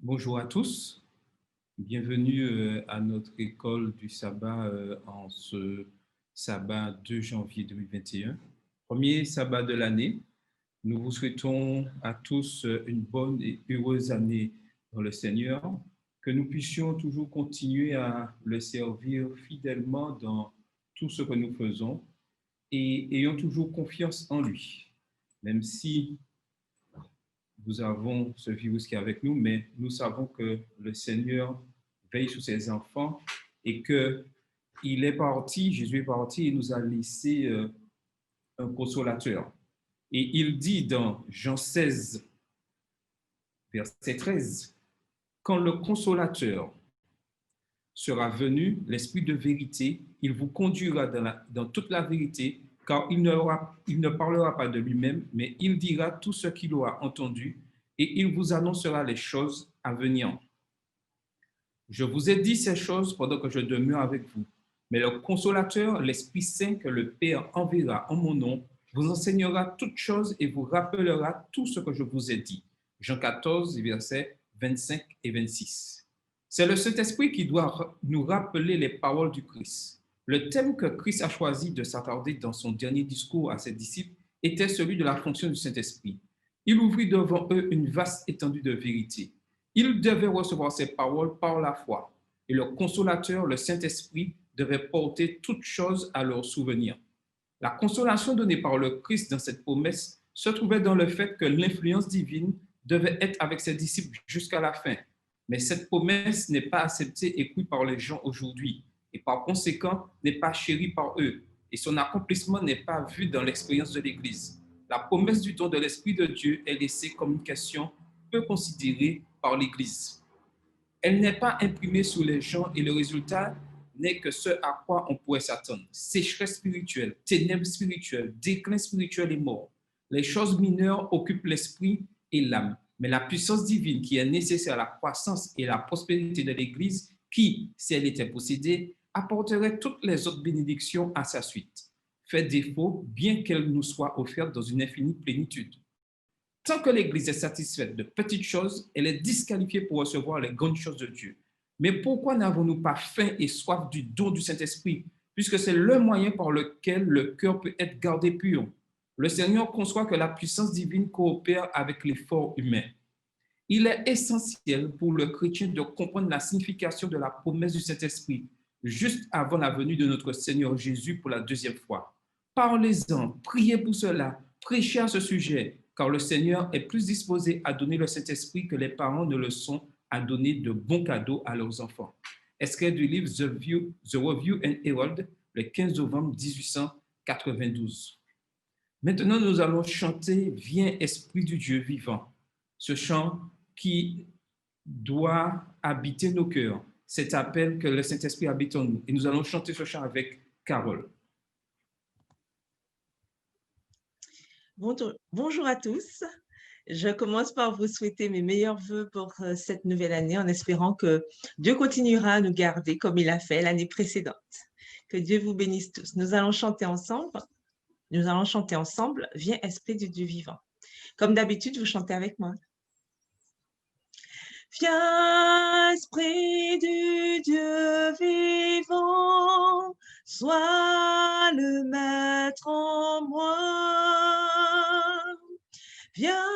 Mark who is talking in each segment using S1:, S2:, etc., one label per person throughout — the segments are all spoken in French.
S1: Bonjour à tous, bienvenue à notre école du sabbat en ce sabbat 2 janvier 2021, premier sabbat de l'année. Nous vous souhaitons à tous une bonne et heureuse année dans le Seigneur, que nous puissions toujours continuer à le servir fidèlement dans tout ce que nous faisons et ayons toujours confiance en lui, même si nous avons ce virus qui est avec nous, mais nous savons que le Seigneur veille sur ses enfants et que il est parti, Jésus est parti et nous a laissé un consolateur. Et il dit dans Jean 16, verset 13, quand le consolateur sera venu, l'Esprit de vérité, il vous conduira dans toute la vérité, car il ne parlera pas de lui-même, mais il dira tout ce qu'il aura entendu et il vous annoncera les choses à venir. Je vous ai dit ces choses pendant que je demeure avec vous. Mais le consolateur, l'Esprit Saint que le Père enverra en mon nom, vous enseignera toutes choses et vous rappellera tout ce que je vous ai dit. Jean 14, versets 25 et 26. C'est le Saint-Esprit qui doit nous rappeler les paroles du Christ. Le thème que Christ a choisi de s'attarder dans son dernier discours à ses disciples était celui de la fonction du Saint-Esprit. Il ouvrit devant eux une vaste étendue de vérité. Ils devaient recevoir ces paroles par la foi, et le consolateur, le Saint-Esprit, devait porter toutes choses à leur souvenir. La consolation donnée par le Christ dans cette promesse se trouvait dans le fait que l'influence divine devait être avec ses disciples jusqu'à la fin. Mais cette promesse n'est pas acceptée et crue par les gens aujourd'hui, et par conséquent n'est pas chérie par eux, et son accomplissement n'est pas vu dans l'expérience de l'Église. La promesse du don de l'Esprit de Dieu est laissée comme une question peu considérée par l'Église. Elle n'est pas imprimée sur les gens et le résultat n'est que ce à quoi on pourrait s'attendre. Sécheresse spirituelle, ténèbres spirituelles, déclin spirituel et mort. Les choses mineures occupent l'esprit et l'âme, mais la puissance divine qui est nécessaire à la croissance et à la prospérité de l'Église, qui, si elle était possédée, apporterait toutes les autres bénédictions à sa suite, fait défaut, bien qu'elle nous soit offerte dans une infinie plénitude. Tant que l'Église est satisfaite de petites choses, elle est disqualifiée pour recevoir les grandes choses de Dieu. Mais pourquoi n'avons-nous pas faim et soif du don du Saint-Esprit, puisque c'est le moyen par lequel le cœur peut être gardé pur? Le Seigneur conçoit que la puissance divine coopère avec l'effort humain. Il est essentiel pour le chrétien de comprendre la signification de la promesse du Saint-Esprit juste avant la venue de notre Seigneur Jésus pour la deuxième fois. Parlez-en, priez pour cela, prêchez à ce sujet, car le Seigneur est plus disposé à donner le Saint-Esprit que les parents ne le sont à donner de bons cadeaux à leurs enfants. Extrait du livre The Review and Herald, le 15 novembre 1892. Maintenant, nous allons chanter Viens, Esprit du Dieu vivant. Ce chant qui doit habiter nos cœurs. Cet appel que le Saint-Esprit habite en nous. Et nous allons chanter ce chant avec Carole.
S2: Bonjour à tous. Je commence par vous souhaiter mes meilleurs voeux pour cette nouvelle année en espérant que Dieu continuera à nous garder comme il a fait l'année précédente. Que Dieu vous bénisse tous. Nous allons chanter ensemble. Viens, Esprit du Dieu vivant. Comme d'habitude, vous chantez avec moi. Viens, Esprit du Dieu vivant, sois le maître en moi. Viens,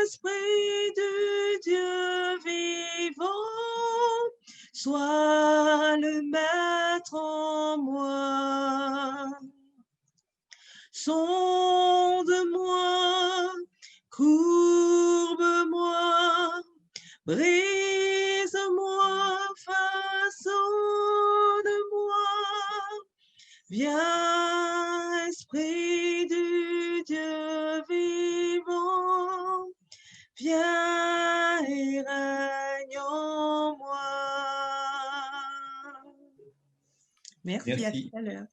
S2: Esprit du Dieu vivant, sois le maître en moi. Sonde-moi, courbe-moi, brise-moi, façonne-moi. Viens, Esprit du Dieu vivant, viens et règne en moi. Merci. À tout à l'heure.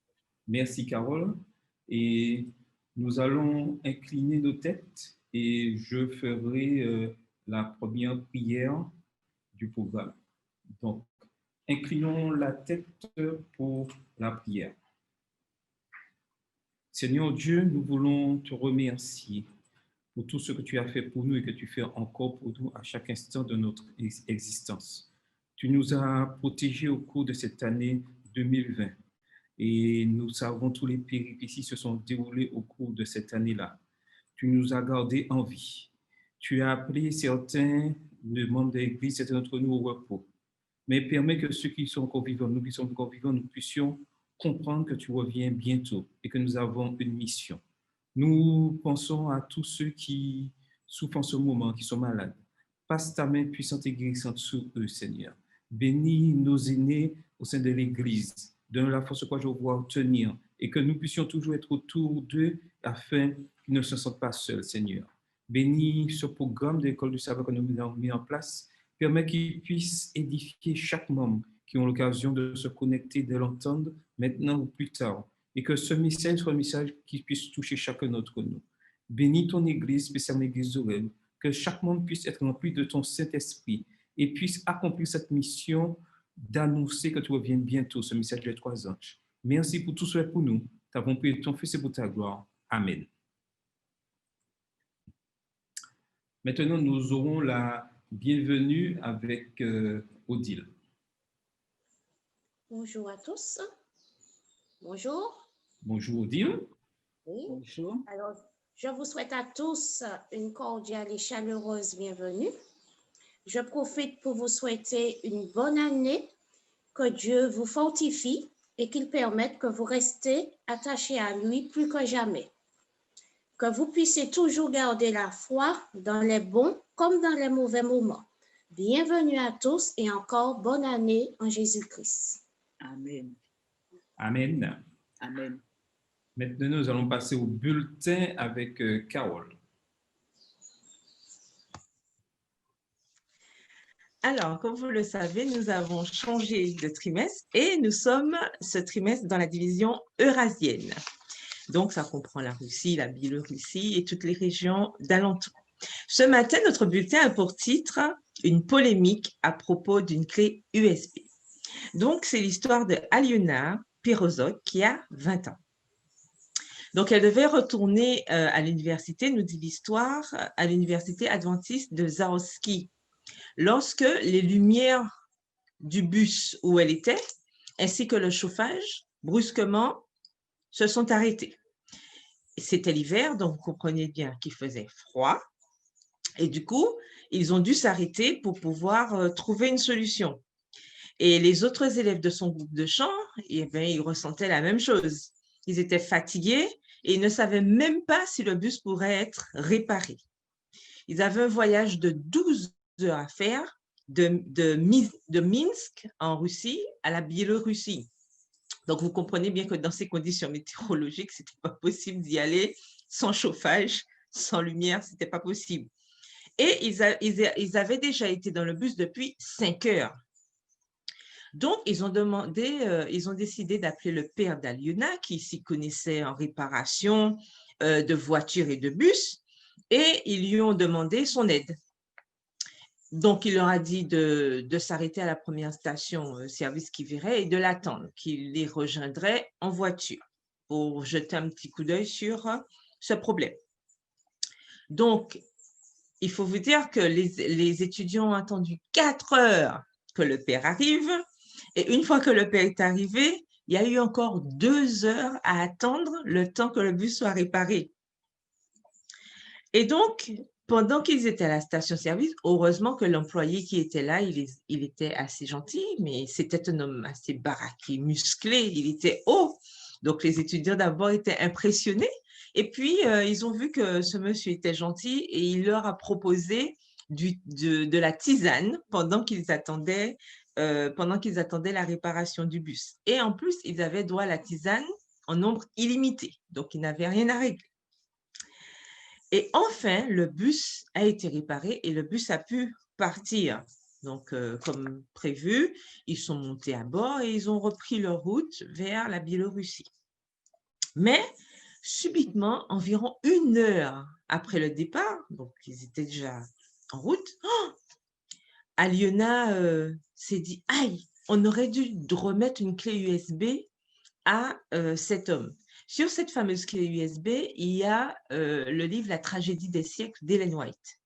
S1: Merci, Carole. Et nous allons incliner nos têtes et je ferai la première prière du programme. Donc, inclinons la tête pour la prière. Seigneur Dieu, nous voulons te remercier pour tout ce que tu as fait pour nous et que tu fais encore pour nous à chaque instant de notre existence. Tu nous as protégés au cours de cette année 2020 et nous savons tous les péripéties se sont déroulées au cours de cette année-là. Tu nous as gardés en vie. Tu as appelé certains membres de l'Église, certains d'entre nous au repos. Mais permets que ceux qui sont encore vivants, nous qui sommes encore vivants, nous puissions comprendre que tu reviens bientôt et que nous avons une mission. Nous pensons à tous ceux qui souffrent en ce moment, qui sont malades. Passe ta main puissante et guérissante sur eux, Seigneur. Bénis nos aînés au sein de l'Église. Donne la force quoi je vois tenir et que nous puissions toujours être autour d'eux afin qu'ils ne se sentent pas seuls, Seigneur. Bénis ce programme de l'école du sabbat que nous avons mis en place. Permets qu'il puisse édifier chaque membre qui ont l'occasion de se connecter, de l'entendre maintenant ou plus tard et que ce message soit un message qui puisse toucher chacun d'entre nous. Bénis ton Église, spécialement l'Église d'Orel, que chaque monde puisse être rempli de ton Saint-Esprit et puisse accomplir cette mission d'annoncer que tu reviens bientôt, ce message des 3 anges. Merci pour tout cela pour nous. T'avons prié ton Fils et pour ta gloire. Amen. Maintenant, nous aurons la bienvenue avec Odile.
S3: Bonjour à tous. Bonjour.
S1: Bonjour Odile.
S3: Oui.
S4: Bonjour.
S3: Alors, je vous souhaite à tous une cordiale et chaleureuse bienvenue. Je profite pour vous souhaiter une bonne année, que Dieu vous fortifie et qu'il permette que vous restez attachés à lui plus que jamais. Que vous puissiez toujours garder la foi dans les bons comme dans les mauvais moments. Bienvenue à tous et encore bonne année en Jésus-Christ.
S4: Amen.
S1: Amen.
S4: Amen.
S1: Maintenant, nous allons passer au bulletin avec Carole.
S2: Alors, comme vous le savez, nous avons changé de trimestre et nous sommes ce trimestre dans la division eurasienne. Donc, ça comprend la Russie, la Biélorussie et toutes les régions d'alentour. Ce matin, notre bulletin a pour titre « Une polémique à propos d'une clé USB ». Donc, c'est l'histoire de Aliona Pirozok qui a 20 ans. Donc, elle devait retourner à l'université, nous dit l'histoire, à l'université adventiste de Zaoski, lorsque les lumières du bus où elle était, ainsi que le chauffage, brusquement, se sont arrêtés. C'était l'hiver, donc vous comprenez bien qu'il faisait froid. Et du coup, ils ont dû s'arrêter pour pouvoir trouver une solution. Et les autres élèves de son groupe de chant, eh bien, ils ressentaient la même chose. Ils étaient fatigués et ils ne savaient même pas si le bus pourrait être réparé. Ils avaient un voyage de 12 heures à faire de Minsk en Russie à la Biélorussie. Donc, vous comprenez bien que dans ces conditions météorologiques, ce n'était pas possible d'y aller sans chauffage, sans lumière, ce n'était pas possible. Et ils avaient déjà été dans le bus depuis 5 heures. Donc, ils ont décidé d'appeler le père d'Aliona, qui s'y connaissait en réparation de voitures et de bus, et ils lui ont demandé son aide. Donc, il leur a dit de s'arrêter à la première station service qui verrait et de l'attendre, qu'il les rejoindrait en voiture pour jeter un petit coup d'œil sur ce problème. Donc, il faut vous dire que les étudiants ont attendu 4 heures que le père arrive. Et une fois que le père est arrivé, il y a eu encore 2 heures à attendre le temps que le bus soit réparé. Et donc, pendant qu'ils étaient à la station-service, heureusement que l'employé qui était là, il était assez gentil, mais c'était un homme assez baraqué, musclé, il était haut. Donc, les étudiants d'abord étaient impressionnés. Et puis, ils ont vu que ce monsieur était gentil et il leur a proposé de la tisane pendant qu'ils attendaient la réparation du bus. Et en plus, ils avaient droit à la tisane en nombre illimité. Donc, ils n'avaient rien à régler. Et enfin, le bus a été réparé et le bus a pu partir. Donc, comme prévu, ils sont montés à bord et ils ont repris leur route vers la Biélorussie. Mais, subitement, environ 1 heure après le départ, donc ils étaient déjà en route, Aliona s'est dit « Aïe, on aurait dû remettre une clé USB à cet homme. Sur cette fameuse clé USB, il y a le livre « La tragédie des siècles » d'Ellen White.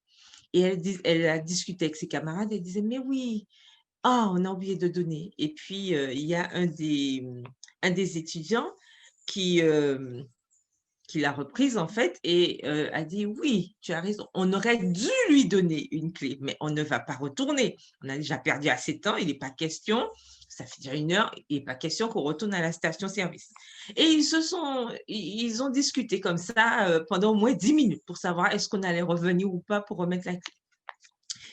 S2: Et elle a discuté avec ses camarades, elle disait, mais oui, on a oublié de donner. Et puis, il y a un des étudiants qui l'a reprise en fait et a dit, oui, tu as raison, on aurait dû lui donner une clé, mais on ne va pas retourner. On a déjà perdu assez de temps, il n'est pas question, ça fait déjà 1 heure, il n'est pas question qu'on retourne à la station-service. Et ils ont discuté comme ça pendant au moins 10 minutes pour savoir est-ce qu'on allait revenir ou pas pour remettre la clé.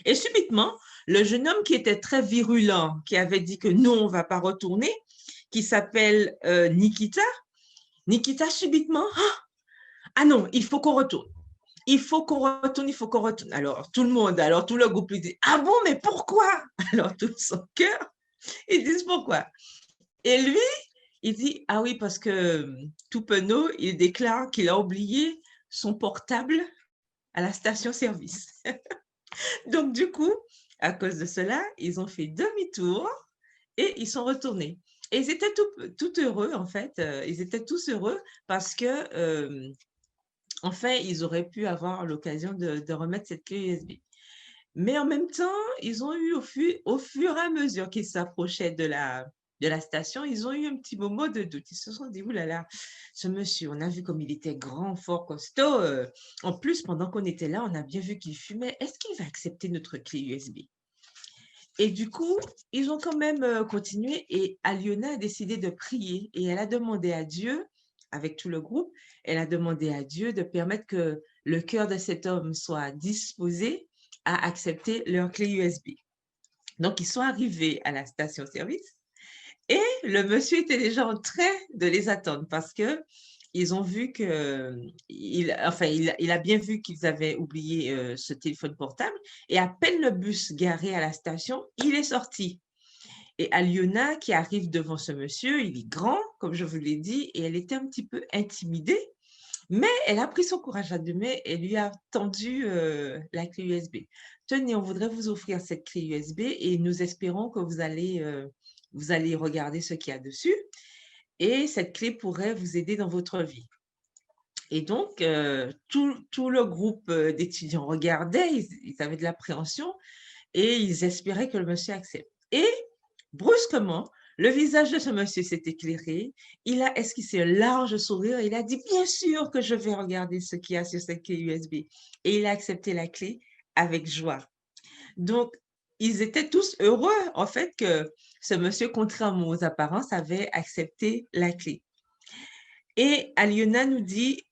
S2: Et subitement, le jeune homme qui était très virulent, qui avait dit que non, on ne va pas retourner, qui s'appelle Nikita, subitement, ah non, il faut qu'on retourne. Il faut qu'on retourne. Alors, tout le groupe lui dit, ah bon, mais pourquoi? Alors, tout son cœur, ils disent pourquoi. Et lui, il dit, ah oui, parce que tout penaud, il déclare qu'il a oublié son portable à la station-service. Donc, du coup, à cause de cela, ils ont fait demi-tour et ils sont retournés. Et ils étaient tout heureux, en fait. Ils étaient tous heureux parce que, enfin, ils auraient pu avoir l'occasion de remettre cette clé USB. Mais en même temps, ils ont eu, au fur et à mesure qu'ils s'approchaient de la station, ils ont eu un petit moment de doute. Ils se sont dit, oulala, ce monsieur, on a vu comme il était grand, fort, costaud. En plus, pendant qu'on était là, on a bien vu qu'il fumait. Est-ce qu'il va accepter notre clé USB? Et du coup, ils ont quand même continué et Aliona a décidé de prier et elle a demandé à Dieu, avec tout le groupe, elle a demandé à Dieu de permettre que le cœur de cet homme soit disposé à accepter leur clé USB. Donc, ils sont arrivés à la station-service et le monsieur était déjà en train de les attendre parce que ils ont vu il a bien vu qu'ils avaient oublié ce téléphone portable et à peine le bus garé à la station, il est sorti. Et Aliona qui arrive devant ce monsieur, il est grand, comme je vous l'ai dit, et elle était un petit peu intimidée, mais elle a pris son courage à deux mains et lui a tendu la clé USB. Tenez, on voudrait vous offrir cette clé USB et nous espérons que vous allez regarder ce qu'il y a dessus. Et cette clé pourrait vous aider dans votre vie. Et donc, tout le groupe d'étudiants regardait, ils avaient de l'appréhension et ils espéraient que le monsieur accepte. Et brusquement, le visage de ce monsieur s'est éclairé, il a esquissé un large sourire et il a dit « Bien sûr que je vais regarder ce qu'il y a sur cette clé USB ». Et il a accepté la clé avec joie. Donc, ils étaient tous heureux, en fait, que ce monsieur, contrairement aux apparences, avait accepté la clé. Et Aliona nous dit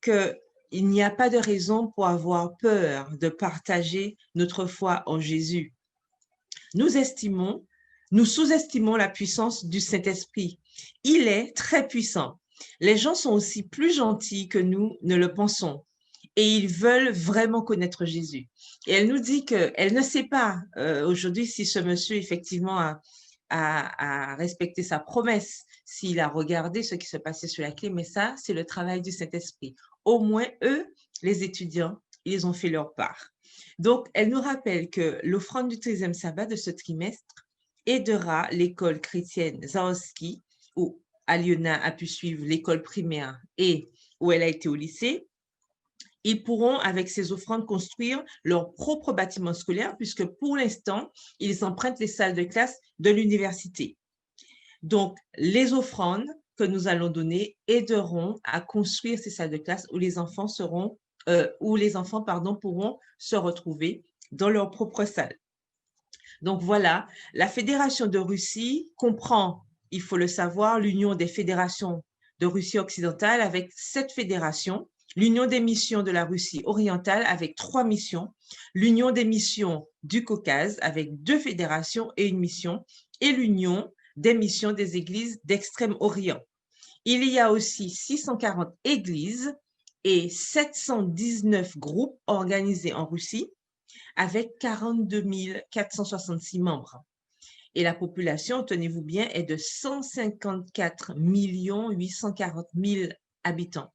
S2: qu'il n'y a pas de raison pour avoir peur de partager notre foi en Jésus. Nous sous-estimons la puissance du Saint-Esprit. Il est très puissant. Les gens sont aussi plus gentils que nous ne le pensons et ils veulent vraiment connaître Jésus. Et elle nous dit qu'elle ne sait pas aujourd'hui si ce monsieur effectivement a respecté sa promesse, s'il a regardé ce qui se passait sur la clé, mais ça, c'est le travail du Saint-Esprit. Au moins, eux, les étudiants, ils ont fait leur part. Donc, elle nous rappelle que l'offrande du 13e sabbat de ce trimestre aidera l'école chrétienne Zaoski, où Aliona a pu suivre l'école primaire et où elle a été au lycée. Ils pourront, avec ces offrandes, construire leur propre bâtiment scolaire, puisque pour l'instant, ils empruntent les salles de classe de l'université. Donc, les offrandes que nous allons donner aideront à construire ces salles de classe où les enfants pourront se retrouver dans leur propre salle. Donc voilà, la Fédération de Russie comprend, il faut le savoir, l'Union des fédérations de Russie occidentale avec 7 fédérations, l'Union des missions de la Russie orientale avec 3 missions, l'Union des missions du Caucase avec 2 fédérations et une mission, et l'Union des missions des églises d'Extrême-Orient. Il y a aussi 640 églises et 719 groupes organisés en Russie avec 42 466 membres. Et la population, tenez-vous bien, est de 154 840 000 habitants.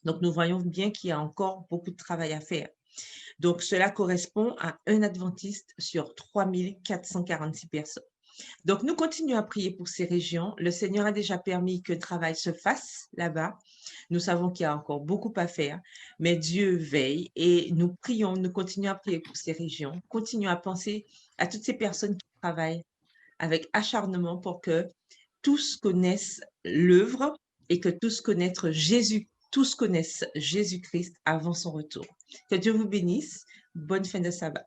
S2: Donc, nous voyons bien qu'il y a encore beaucoup de travail à faire. Donc, cela correspond à un adventiste sur 3 446 personnes. Donc, nous continuons à prier pour ces régions. Le Seigneur a déjà permis que le travail se fasse là-bas. Nous savons qu'il y a encore beaucoup à faire, mais Dieu veille et nous prions, nous continuons à prier pour ces régions. Continuons à penser à toutes ces personnes qui travaillent avec acharnement pour que tous connaissent l'œuvre et que tous connaissent Jésus-Christ avant son retour. Que Dieu vous bénisse. Bonne fin de sabbat.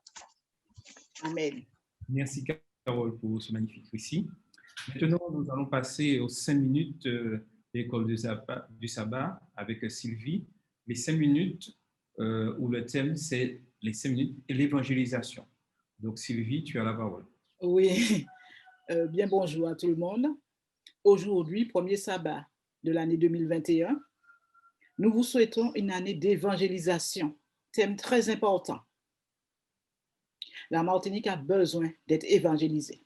S4: Amen.
S1: Merci Carole pour ce magnifique récit. Maintenant, nous allons passer aux 5 minutes de l'école du sabbat avec Sylvie. Les 5 minutes où le thème, c'est les 5 minutes et l'évangélisation. Donc Sylvie, tu as la parole.
S4: Oui, bien bonjour à tout le monde. Aujourd'hui, premier sabbat de l'année 2021, nous vous souhaitons une année d'évangélisation, thème très important. La Martinique a besoin d'être évangélisée.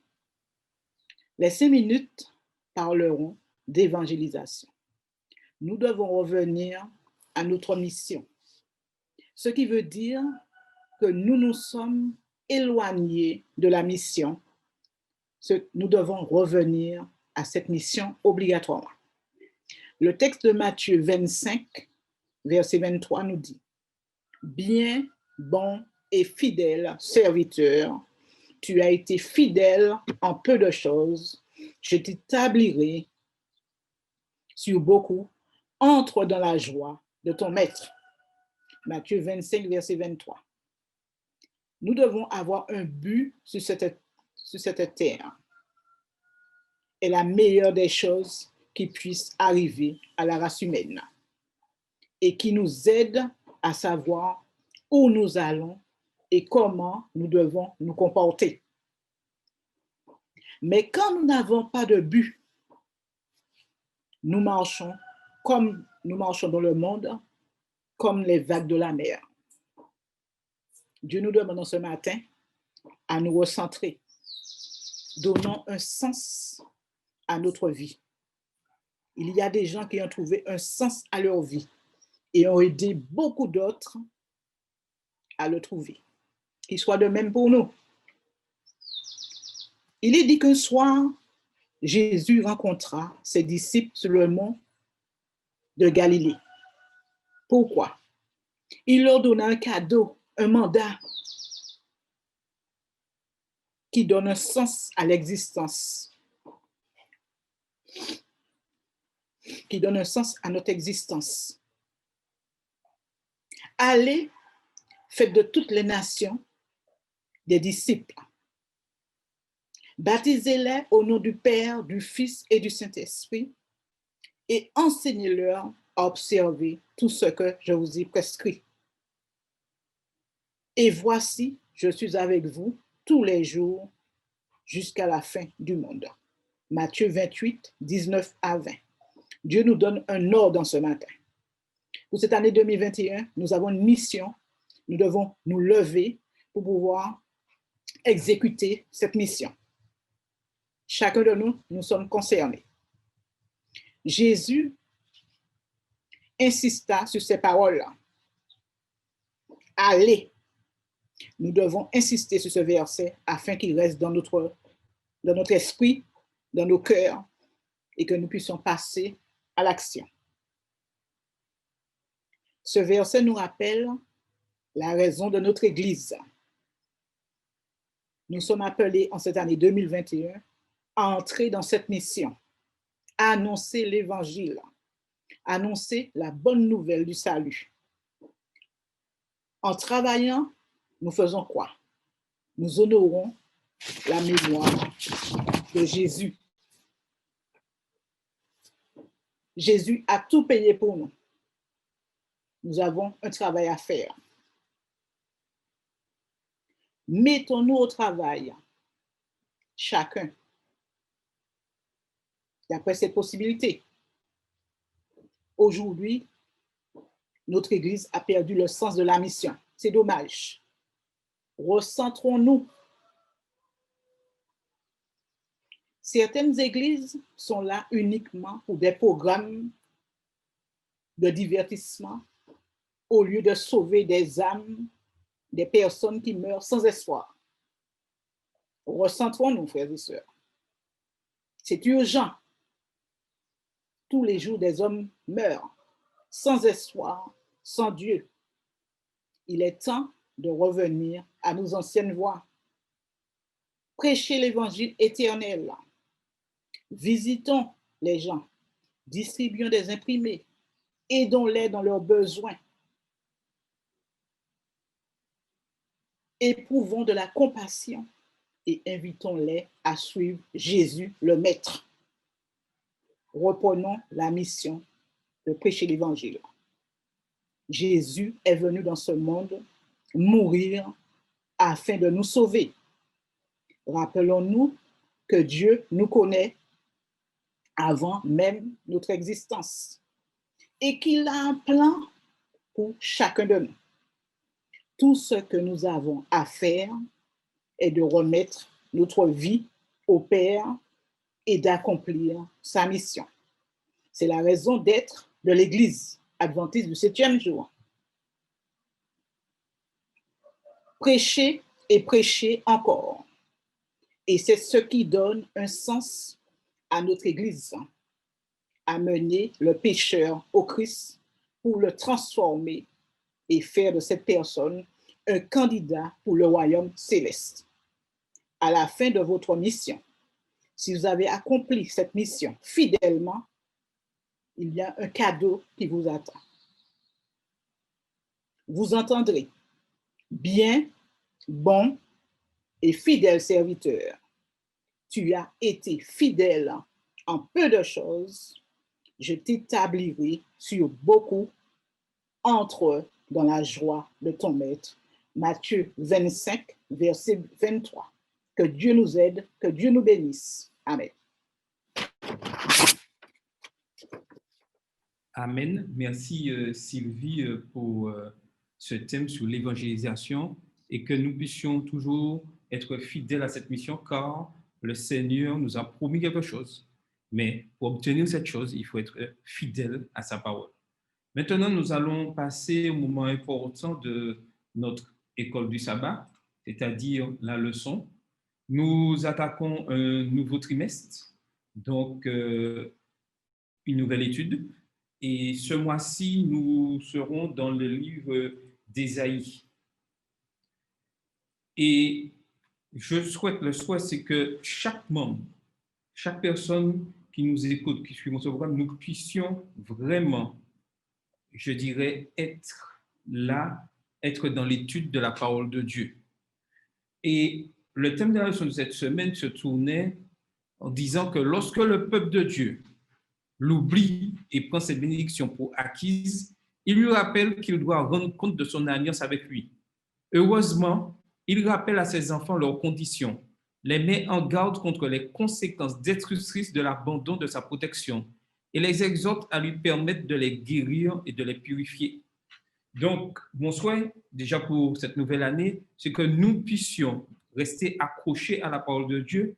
S4: Les 5 minutes parleront d'évangélisation. Nous devons revenir à notre mission, ce qui veut dire que nous nous sommes éloignés de la mission. Nous devons revenir à cette mission obligatoirement. Le texte de Matthieu 25, verset 23 nous dit « Bien, bon et fidèle serviteur, tu as été fidèle en peu de choses, je t'établirai sur beaucoup, entre dans la joie de ton maître. » Matthieu 25, verset 23. Nous devons avoir un but sur cette terre. Et la meilleure des choses qui puissent arriver à la race humaine et qui nous aide à savoir où nous allons et comment nous devons nous comporter. Mais quand nous n'avons pas de but, nous marchons comme nous marchons dans le monde, comme les vagues de la mer. Dieu nous demande ce matin à nous recentrer. Donnons un sens à notre vie. Il y a des gens qui ont trouvé un sens à leur vie et ont aidé beaucoup d'autres à le trouver. Qu'il soit de même pour nous. Il est dit qu'un soir, Jésus rencontra ses disciples sur le mont de Galilée. Pourquoi? Il leur donna un cadeau, un mandat qui donne un sens à l'existence, qui donne un sens à notre existence. Allez, faites de toutes les nations des disciples. Baptisez-les au nom du Père, du Fils et du Saint-Esprit et enseignez-leur à observer tout ce que je vous ai prescrit. Et voici, je suis avec vous tous les jours jusqu'à la fin du monde. Matthieu 28, 19 à 20. Dieu nous donne un ordre ce matin. Pour cette année 2021, nous avons une mission. Nous devons nous lever pour pouvoir exécuter cette mission. Chacun de nous, nous sommes concernés. Jésus insista sur ces paroles-là. Allez. Nous devons insister sur ce verset afin qu'il reste dans notre esprit, dans nos cœurs, et que nous puissions passer à l'action. Ce verset nous rappelle la raison de notre Église. Nous sommes appelés en cette année 2021 à entrer dans cette mission, à annoncer l'Évangile, à annoncer la bonne nouvelle du salut. En travaillant, nous faisons quoi? Nous honorons la mémoire de Jésus. Jésus a tout payé pour nous. Nous avons un travail à faire. Mettons-nous au travail, chacun, d'après ses possibilités. Aujourd'hui, notre Église a perdu le sens de la mission. C'est dommage. Recentrons-nous. Certaines églises sont là uniquement pour des programmes de divertissement au lieu de sauver des âmes, des personnes qui meurent sans espoir. Recentrons-nous, frères et sœurs. C'est urgent. Tous les jours, des hommes meurent, sans espoir, sans Dieu. Il est temps de revenir à nos anciennes voies. Prêcher l'évangile éternel. Visitons les gens, distribuons des imprimés, aidons-les dans leurs besoins. Éprouvons de la compassion et invitons-les à suivre Jésus le Maître. Reprenons la mission de prêcher l'évangile. Jésus est venu dans ce monde mourir afin de nous sauver. Rappelons-nous que Dieu nous connaît avant même notre existence et qu'il a un plan pour chacun de nous. Tout ce que nous avons à faire est de remettre notre vie au Père et d'accomplir sa mission. C'est la raison d'être de l'Église adventiste du 7e jour. Prêcher et prêcher encore. Et c'est ce qui donne un sens à notre Église. Amener le pécheur au Christ pour le transformer et faire de cette personne un candidat pour le royaume céleste. À la fin de votre mission, si vous avez accompli cette mission fidèlement, il y a un cadeau qui vous attend. Vous entendrez, bien, bon et fidèle serviteur, tu as été fidèle en peu de choses, je t'établirai sur beaucoup, entre dans la joie de ton maître. Matthieu 25, verset 23. Que Dieu nous aide, que Dieu nous bénisse. Amen.
S1: Amen. Merci Sylvie pour ce thème sur l'évangélisation et que nous puissions toujours être fidèles à cette mission car le Seigneur nous a promis quelque chose. Mais pour obtenir cette chose, il faut être fidèle à sa parole. Maintenant, nous allons passer au moment important de notre école du sabbat, c'est-à-dire la leçon. Nous attaquons un nouveau trimestre, donc une nouvelle étude. Et ce mois-ci, nous serons dans le livre d'Ésaïe. Et le souhait, c'est que chaque membre, chaque personne qui nous écoute, qui suit ce programme, nous puissions vraiment, je dirais, être là, être dans l'étude de la parole de Dieu. Et le thème de la leçon de cette semaine se tournait en disant que lorsque le peuple de Dieu l'oublie et prend ses bénédictions pour acquises, il lui rappelle qu'il doit rendre compte de son alliance avec lui. Heureusement, il rappelle à ses enfants leurs conditions, les met en garde contre les conséquences destructrices de l'abandon de sa protection et les exhorte à lui permettre de les guérir et de les purifier. Donc, mon souhait, déjà pour cette nouvelle année, c'est que nous puissions rester accrochés à la parole de Dieu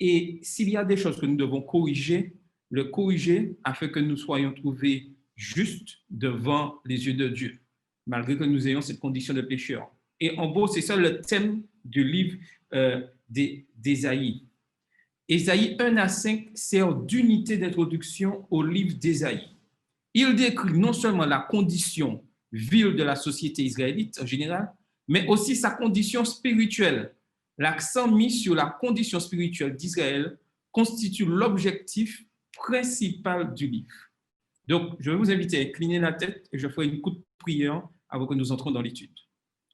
S1: et s'il y a des choses que nous devons corriger, le corriger afin que nous soyons trouvés justes devant les yeux de Dieu, malgré que nous ayons cette condition de pécheur. Et en gros, c'est ça le thème du livre d'Ésaïe. Ésaïe 1 à 5 sert d'unité d'introduction au livre d'Ésaïe. Il décrit non seulement la condition vile de la société israélite en général, mais aussi sa condition spirituelle. L'accent mis sur la condition spirituelle d'Israël constitue l'objectif principal du livre. Donc, je vais vous inviter à incliner la tête et je ferai une courte prière avant que nous entrons dans l'étude.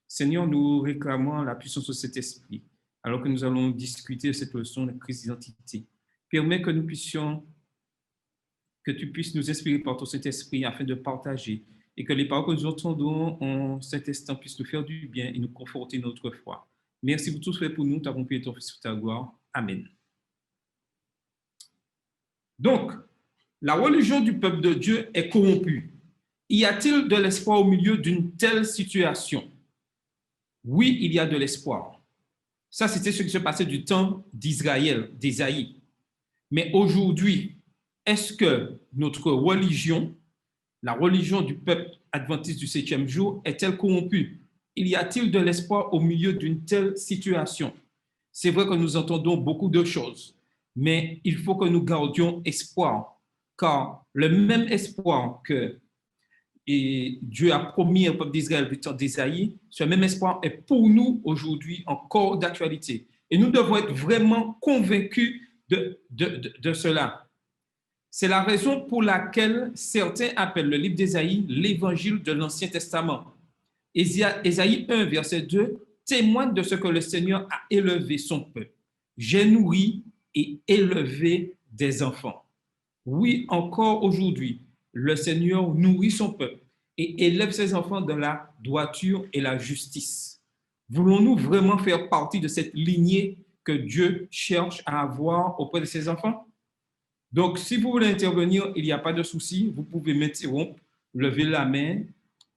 S1: Seigneur, nous réclamons la puissance de cet esprit alors que nous allons discuter de cette leçon de crise d'identité. Permets que nous puissions, que tu puisses nous inspirer par ton Saint-Esprit afin de partager et que les paroles que nous entendons en cet instant puissent nous faire du bien et nous conforter notre foi. Merci pour tout ce que tu fais pour nous, tu as accompli ton Fils sur ta gloire. Amen. Donc, la religion du peuple de Dieu est corrompue. Y a-t-il de l'espoir au milieu d'une telle situation? Oui, il y a de l'espoir. Ça, c'était ce qui se passait du temps d'Israël, d'Ésaïe. Mais aujourd'hui, est-ce que notre religion, la religion du peuple adventiste du 7e jour, est-elle corrompue? Y a-t-il de l'espoir au milieu d'une telle situation? C'est vrai que nous entendons beaucoup de choses. mais il faut que nous gardions espoir, car le même espoir que Dieu a promis au peuple d'Israël du temps d'Ésaïe, ce même espoir est pour nous aujourd'hui encore d'actualité. Et nous devons être vraiment convaincus de cela. C'est la raison pour laquelle certains appellent le livre d'Ésaïe l'évangile de l'Ancien Testament. Ésaïe 1, verset 2, témoigne de ce que le Seigneur a élevé son peuple. J'ai nourri et élevé des enfants. Oui, encore aujourd'hui, le Seigneur nourrit son peuple et élève ses enfants dans la droiture et la justice. Voulons-nous vraiment faire partie de cette lignée que Dieu cherche à avoir auprès de ses enfants? Donc, si vous voulez intervenir, il n'y a pas de souci, vous pouvez m'interrompre, lever la main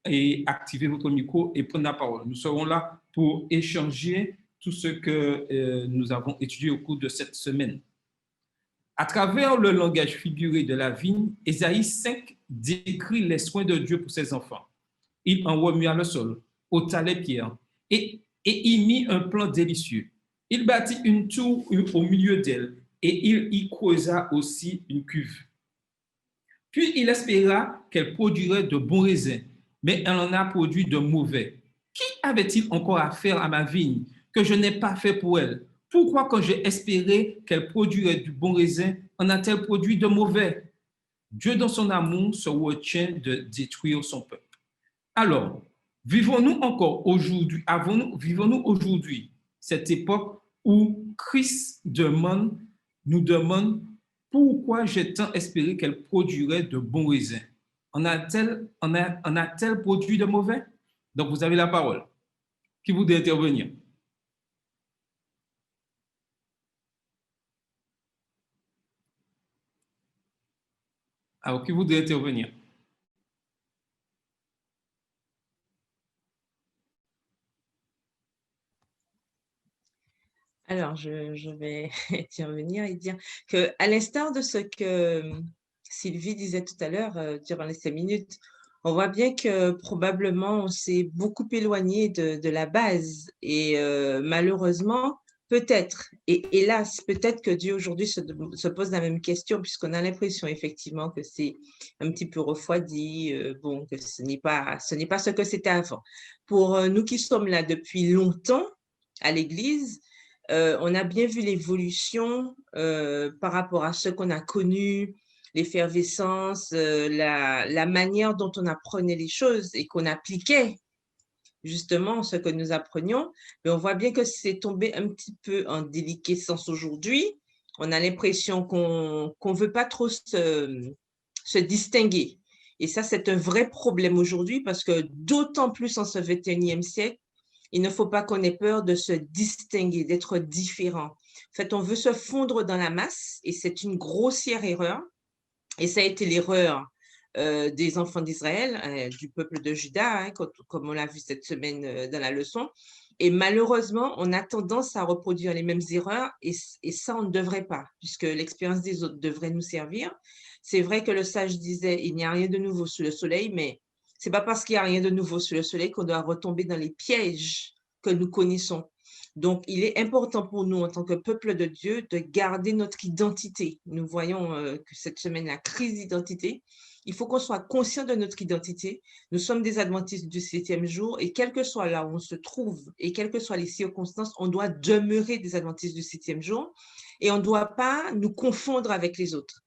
S1: et activer votre micro et prendre la parole. Nous serons là pour échanger tout ce que nous avons étudié au cours de cette semaine. À travers le langage figuré de la vigne, Ésaïe 5 décrit les soins de Dieu pour ses enfants. Il en remua le sol, ôta les pierres et y mit un plan délicieux. Il bâtit une tour au milieu d'elle et il y creusa aussi une cuve. Puis il espéra qu'elle produirait de bons raisins, mais elle en a produit de mauvais. Qui avait-il encore à faire à ma vigne que je n'ai pas fait pour elle? Pourquoi, quand j'ai espéré qu'elle produirait du bon raisin, en a-t-elle produit de mauvais? Dieu, dans son amour, se retient de détruire son peuple. Alors, vivons-nous encore aujourd'hui, vivons-nous aujourd'hui cette époque où Christ nous demande pourquoi j'ai tant espéré qu'elle produirait de bons raisins? En a-t-elle produit de mauvais? Donc, vous avez la parole. Qui voudrait intervenir? Alors, qui voudrait intervenir?
S2: Alors, je vais intervenir et dire qu'à l'instar de ce que Sylvie disait tout à l'heure durant les 5 minutes, on voit bien que probablement on s'est beaucoup éloigné de la base et malheureusement, peut-être, et hélas, peut-être que Dieu aujourd'hui se pose la même question puisqu'on a l'impression effectivement que c'est un petit peu refroidi, bon, que ce n'est pas ce que c'était avant. Pour nous qui sommes là depuis longtemps à l'Église, on a bien vu l'évolution par rapport à ce qu'on a connu, l'effervescence, la manière dont on apprenait les choses et qu'on appliquait justement ce que nous apprenions. Mais on voit bien que c'est tombé un petit peu en déliquescence aujourd'hui. On a l'impression qu'on ne veut pas trop se distinguer. Et ça, c'est un vrai problème aujourd'hui parce que d'autant plus en ce 21e siècle, il ne faut pas qu'on ait peur de se distinguer, d'être différent. En fait, on veut se fondre dans la masse et c'est une grossière erreur. Et ça a été l'erreur des enfants d'Israël, du peuple de Juda, hein, comme on l'a vu cette semaine dans la leçon. Et malheureusement, on a tendance à reproduire les mêmes erreurs et ça, on ne devrait pas, puisque l'expérience des autres devrait nous servir. C'est vrai que le sage disait, il n'y a rien de nouveau sous le soleil, mais ce n'est pas parce qu'il n'y a rien de nouveau sous le soleil qu'on doit retomber dans les pièges que nous connaissons. Donc, il est important pour nous, en tant que peuple de Dieu, de garder notre identité. Nous voyons que cette semaine, la crise d'identité, il faut qu'on soit conscient de notre identité. Nous sommes des adventistes du 7e jour et quel que soit là où on se trouve et quelles que soient les circonstances, on doit demeurer des adventistes du 7e jour et on ne doit pas nous confondre avec les autres.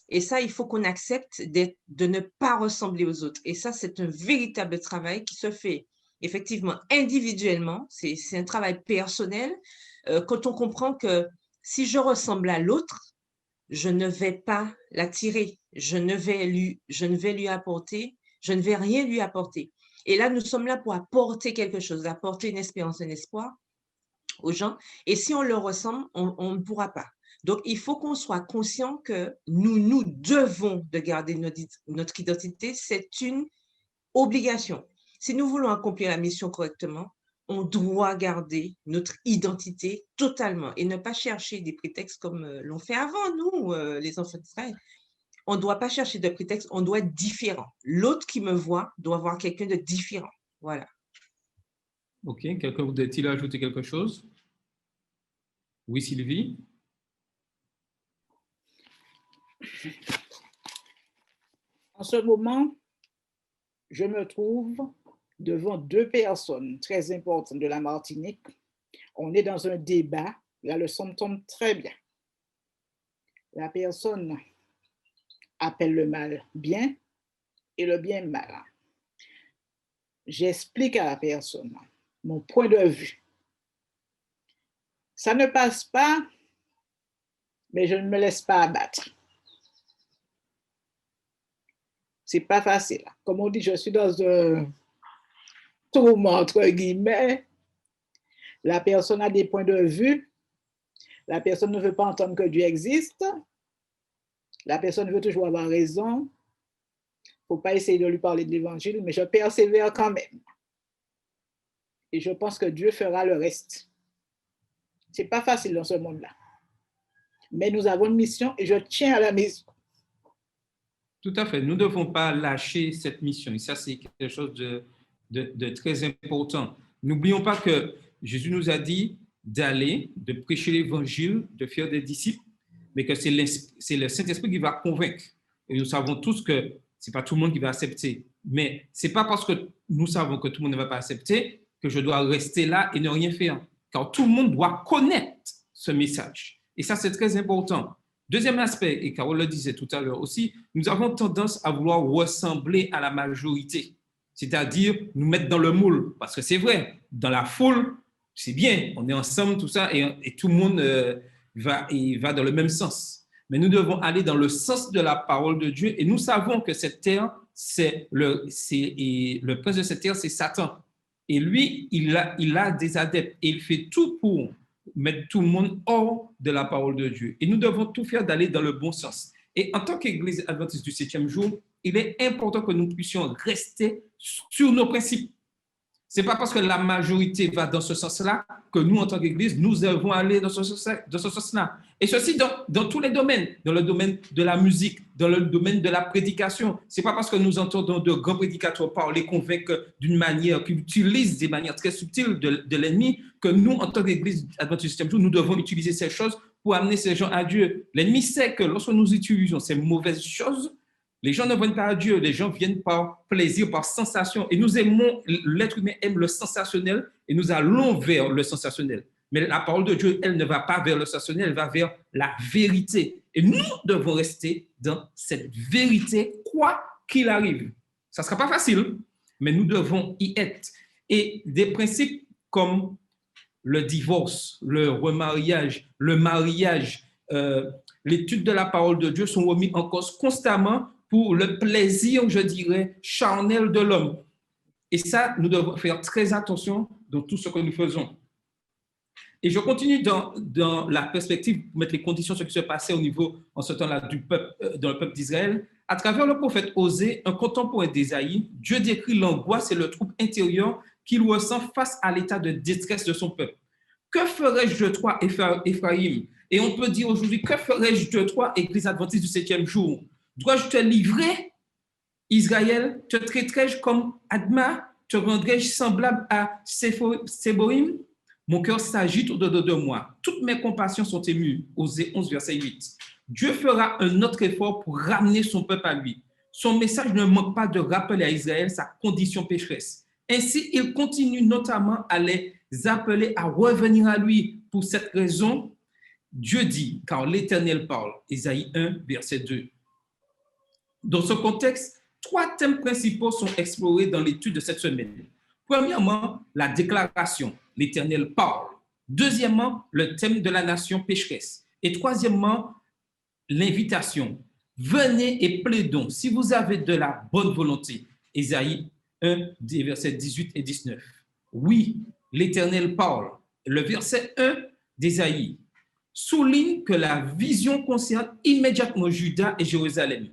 S2: Et ça, il faut qu'on accepte de ne pas ressembler aux autres. Et ça, c'est un véritable travail qui se fait effectivement individuellement. C'est un travail personnel. Quand on comprend que si je ressemble à l'autre, je ne vais pas l'attirer. Je ne vais lui apporter, je ne vais rien lui apporter. Et là, nous sommes là pour apporter quelque chose, apporter une espérance, un espoir aux gens. Et si on leur ressemble, on ne pourra pas. Donc, il faut qu'on soit conscient que nous devons de garder notre identité. C'est une obligation. Si nous voulons accomplir la mission correctement, on doit garder notre identité totalement et ne pas chercher des prétextes comme l'ont fait avant nous, les enfants d'Israël. On ne doit pas chercher de prétextes, on doit être différent. L'autre qui me voit doit voir quelqu'un de différent. Voilà.
S1: OK. Quelqu'un voudrait-il ajouter quelque chose? Oui, Sylvie?
S4: En ce moment, je me trouve devant deux personnes très importantes de la Martinique. On est dans un débat, la leçon tombe très bien. La personne appelle le mal bien et le bien mal. J'explique à la personne mon point de vue. Ça ne passe pas, mais je ne me laisse pas abattre. C'est pas facile. Comme on dit, je suis dans un tourment, entre guillemets. La personne a des points de vue. La personne ne veut pas entendre que Dieu existe. La personne veut toujours avoir raison. Il ne faut pas essayer de lui parler de l'évangile, mais je persévère quand même. Et je pense que Dieu fera le reste. Ce n'est pas facile dans ce monde-là. Mais nous avons une mission et je tiens à la mission.
S1: Tout à fait. Nous ne devons pas lâcher cette mission. Et ça, c'est quelque chose de très important. N'oublions pas que Jésus nous a dit d'aller, de prêcher l'évangile, de faire des disciples, mais que c'est le Saint-Esprit qui va convaincre. Et nous savons tous que ce n'est pas tout le monde qui va accepter. Mais ce n'est pas parce que nous savons que tout le monde ne va pas accepter que je dois rester là et ne rien faire. Car tout le monde doit connaître ce message. Et ça, c'est très important. Deuxième aspect, et Carole le disait tout à l'heure aussi, nous avons tendance à vouloir ressembler à la majorité, c'est-à-dire nous mettre dans le moule. Parce que c'est vrai, dans la foule, c'est bien, on est ensemble, tout ça, et tout le monde va dans le même sens. Mais nous devons aller dans le sens de la parole de Dieu, et nous savons que cette terre, le prince de cette terre, c'est Satan. Et lui, il a des adeptes, et il fait tout pour mettre tout le monde hors de la parole de Dieu. Et nous devons tout faire d'aller dans le bon sens. Et en tant qu'Église adventiste du 7e jour, il est important que nous puissions rester sur nos principes. Ce n'est pas parce que la majorité va dans ce sens-là que nous, en tant qu'Église, nous devons aller dans ce sens-là. Et ceci dans tous les domaines, dans le domaine de la musique, dans le domaine de la prédication. Ce n'est pas parce que nous entendons de grands prédicateurs parler, convaincre d'une manière, qui utilisent des manières très subtiles de l'ennemi, que nous, en tant qu'Église adventiste du 7e jour, nous devons utiliser ces choses pour amener ces gens à Dieu. L'ennemi sait que lorsque nous utilisons ces mauvaises choses, les gens ne viennent pas à Dieu, les gens viennent par plaisir, par sensation. Et nous aimons, l'être humain aime le sensationnel et nous allons vers le sensationnel. Mais la parole de Dieu, elle ne va pas vers le sensationnel, elle va vers la vérité. Et nous devons rester dans cette vérité, quoi qu'il arrive. Ça ne sera pas facile, mais nous devons y être. Et des principes comme le divorce, le remariage, le mariage, l'étude de la parole de Dieu sont remis en cause constamment pour le plaisir, je dirais, charnel de l'homme. Et ça, nous devons faire très attention dans tout ce que nous faisons. Et je continue dans la perspective pour mettre les conditions de ce qui se passait au niveau, en ce temps-là, dans le peuple d'Israël. À travers le prophète Osée, un contemporain d'Ésaïe, Dieu décrit l'angoisse et le trouble intérieur qu'il ressent face à l'état de détresse de son peuple. Que ferais-je de toi, Ephraïm? Et on peut dire aujourd'hui, que ferais-je de toi, Église adventiste du 7e jour? Dois-je te livrer, Israël? Te traiterai-je comme Adma? Te rendrai-je semblable à Séboïm? Mon cœur s'agite au-dedans de moi. Toutes mes compassions sont émues. Osée 11, verset 8. Dieu fera un autre effort pour ramener son peuple à lui. Son message ne manque pas de rappeler à Israël sa condition pécheresse. Ainsi, il continue notamment à les appeler à revenir à lui. Pour cette raison, Dieu dit, car l'Éternel parle. Ésaïe 1, verset 2. Dans ce contexte, 3 thèmes principaux sont explorés dans l'étude de cette semaine. Premièrement, la déclaration, l'Éternel parle. Deuxièmement, le thème de la nation pécheresse. Et troisièmement, l'invitation. Venez et plaidons si vous avez de la bonne volonté. Ésaïe 1, versets 18 et 19. Oui, l'Éternel parle. Le verset 1 d'Ésaïe souligne que la vision concerne immédiatement Juda et Jérusalem.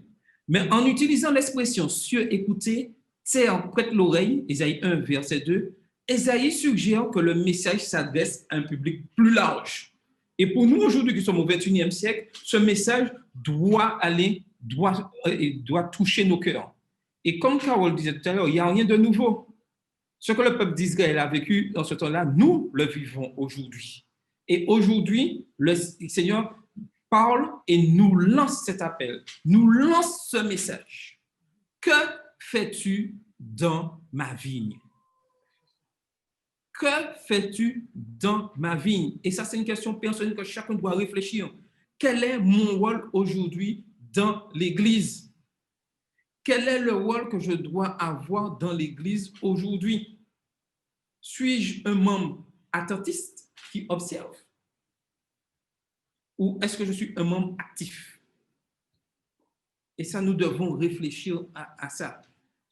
S1: Mais en utilisant l'expression « cieux, écoutez »,« terre, prête l'oreille », Ésaïe 1, verset 2, Ésaïe suggère que le message s'adresse à un public plus large. Et pour nous, aujourd'hui, qui sommes au XXIe siècle, ce message doit toucher nos cœurs. Et comme Carole disait tout à l'heure, il n'y a rien de nouveau. Ce que le peuple d'Israël a vécu dans ce temps-là, nous le vivons aujourd'hui. Et aujourd'hui, le Seigneur parle et nous lance cet appel, nous lance ce message. Que fais-tu dans ma vigne? Que fais-tu dans ma vigne? Et ça, c'est une question personnelle que chacun doit réfléchir. Quel est mon rôle aujourd'hui dans l'Église? Quel est le rôle que je dois avoir dans l'Église aujourd'hui? Suis-je un membre attentiste qui observe? Ou est-ce que je suis un membre actif? Et ça, nous devons réfléchir à ça.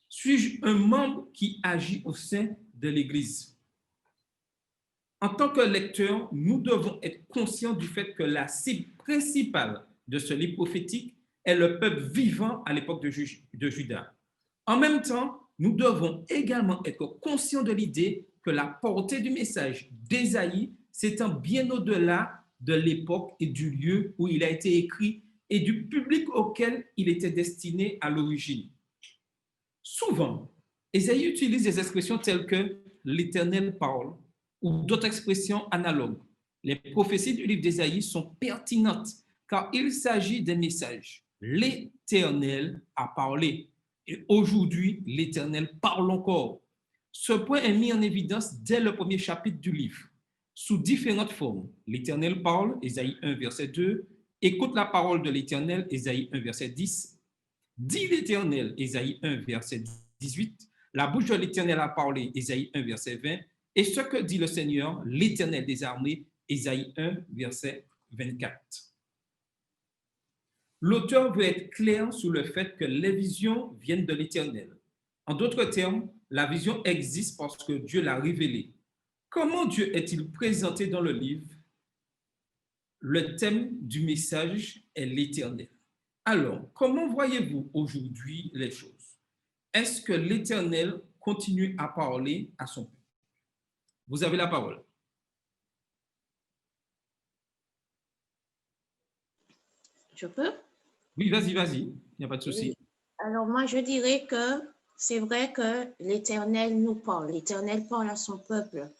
S1: Suis-je un membre qui agit au sein de l'Église? En tant que lecteur, nous devons être conscients du fait que la cible principale de ce livre prophétique est le peuple vivant à l'époque de Juda. En même temps, nous devons également être conscients de l'idée que la portée du message d'Ésaïe s'étend bien au-delà de l'époque et du lieu où il a été écrit et du public auquel il était destiné à l'origine. Souvent, Ésaïe utilise des expressions telles que « l'Éternel parle » ou d'autres expressions analogues. Les prophéties du livre d'Ésaïe sont pertinentes car il s'agit des messages. L'Éternel a parlé et aujourd'hui, l'Éternel parle encore. Ce point est mis en évidence dès le premier chapitre du livre, sous différentes formes. L'Éternel parle, Ésaïe 1, verset 2, écoute la parole de l'Éternel, Ésaïe 1, verset 10, dit l'Éternel, Ésaïe 1, verset 18, la bouche de l'Éternel a parlé, Ésaïe 1, verset 20, et ce que dit le Seigneur, l'Éternel des armées, Ésaïe 1, verset 24. L'auteur veut être clair sur le fait que les visions viennent de l'Éternel. En d'autres termes, la vision existe parce que Dieu l'a révélée. Comment Dieu est-il présenté dans le livre? Le thème du message est l'Éternel. Alors, comment voyez-vous aujourd'hui les choses? Est-ce que l'Éternel continue à parler à son peuple? Vous avez la parole.
S3: Je peux?
S1: Oui, vas-y, il n'y a pas de souci.
S3: Oui. Alors, moi, je dirais que c'est vrai que l'Éternel nous parle. L'Éternel parle à son peuple.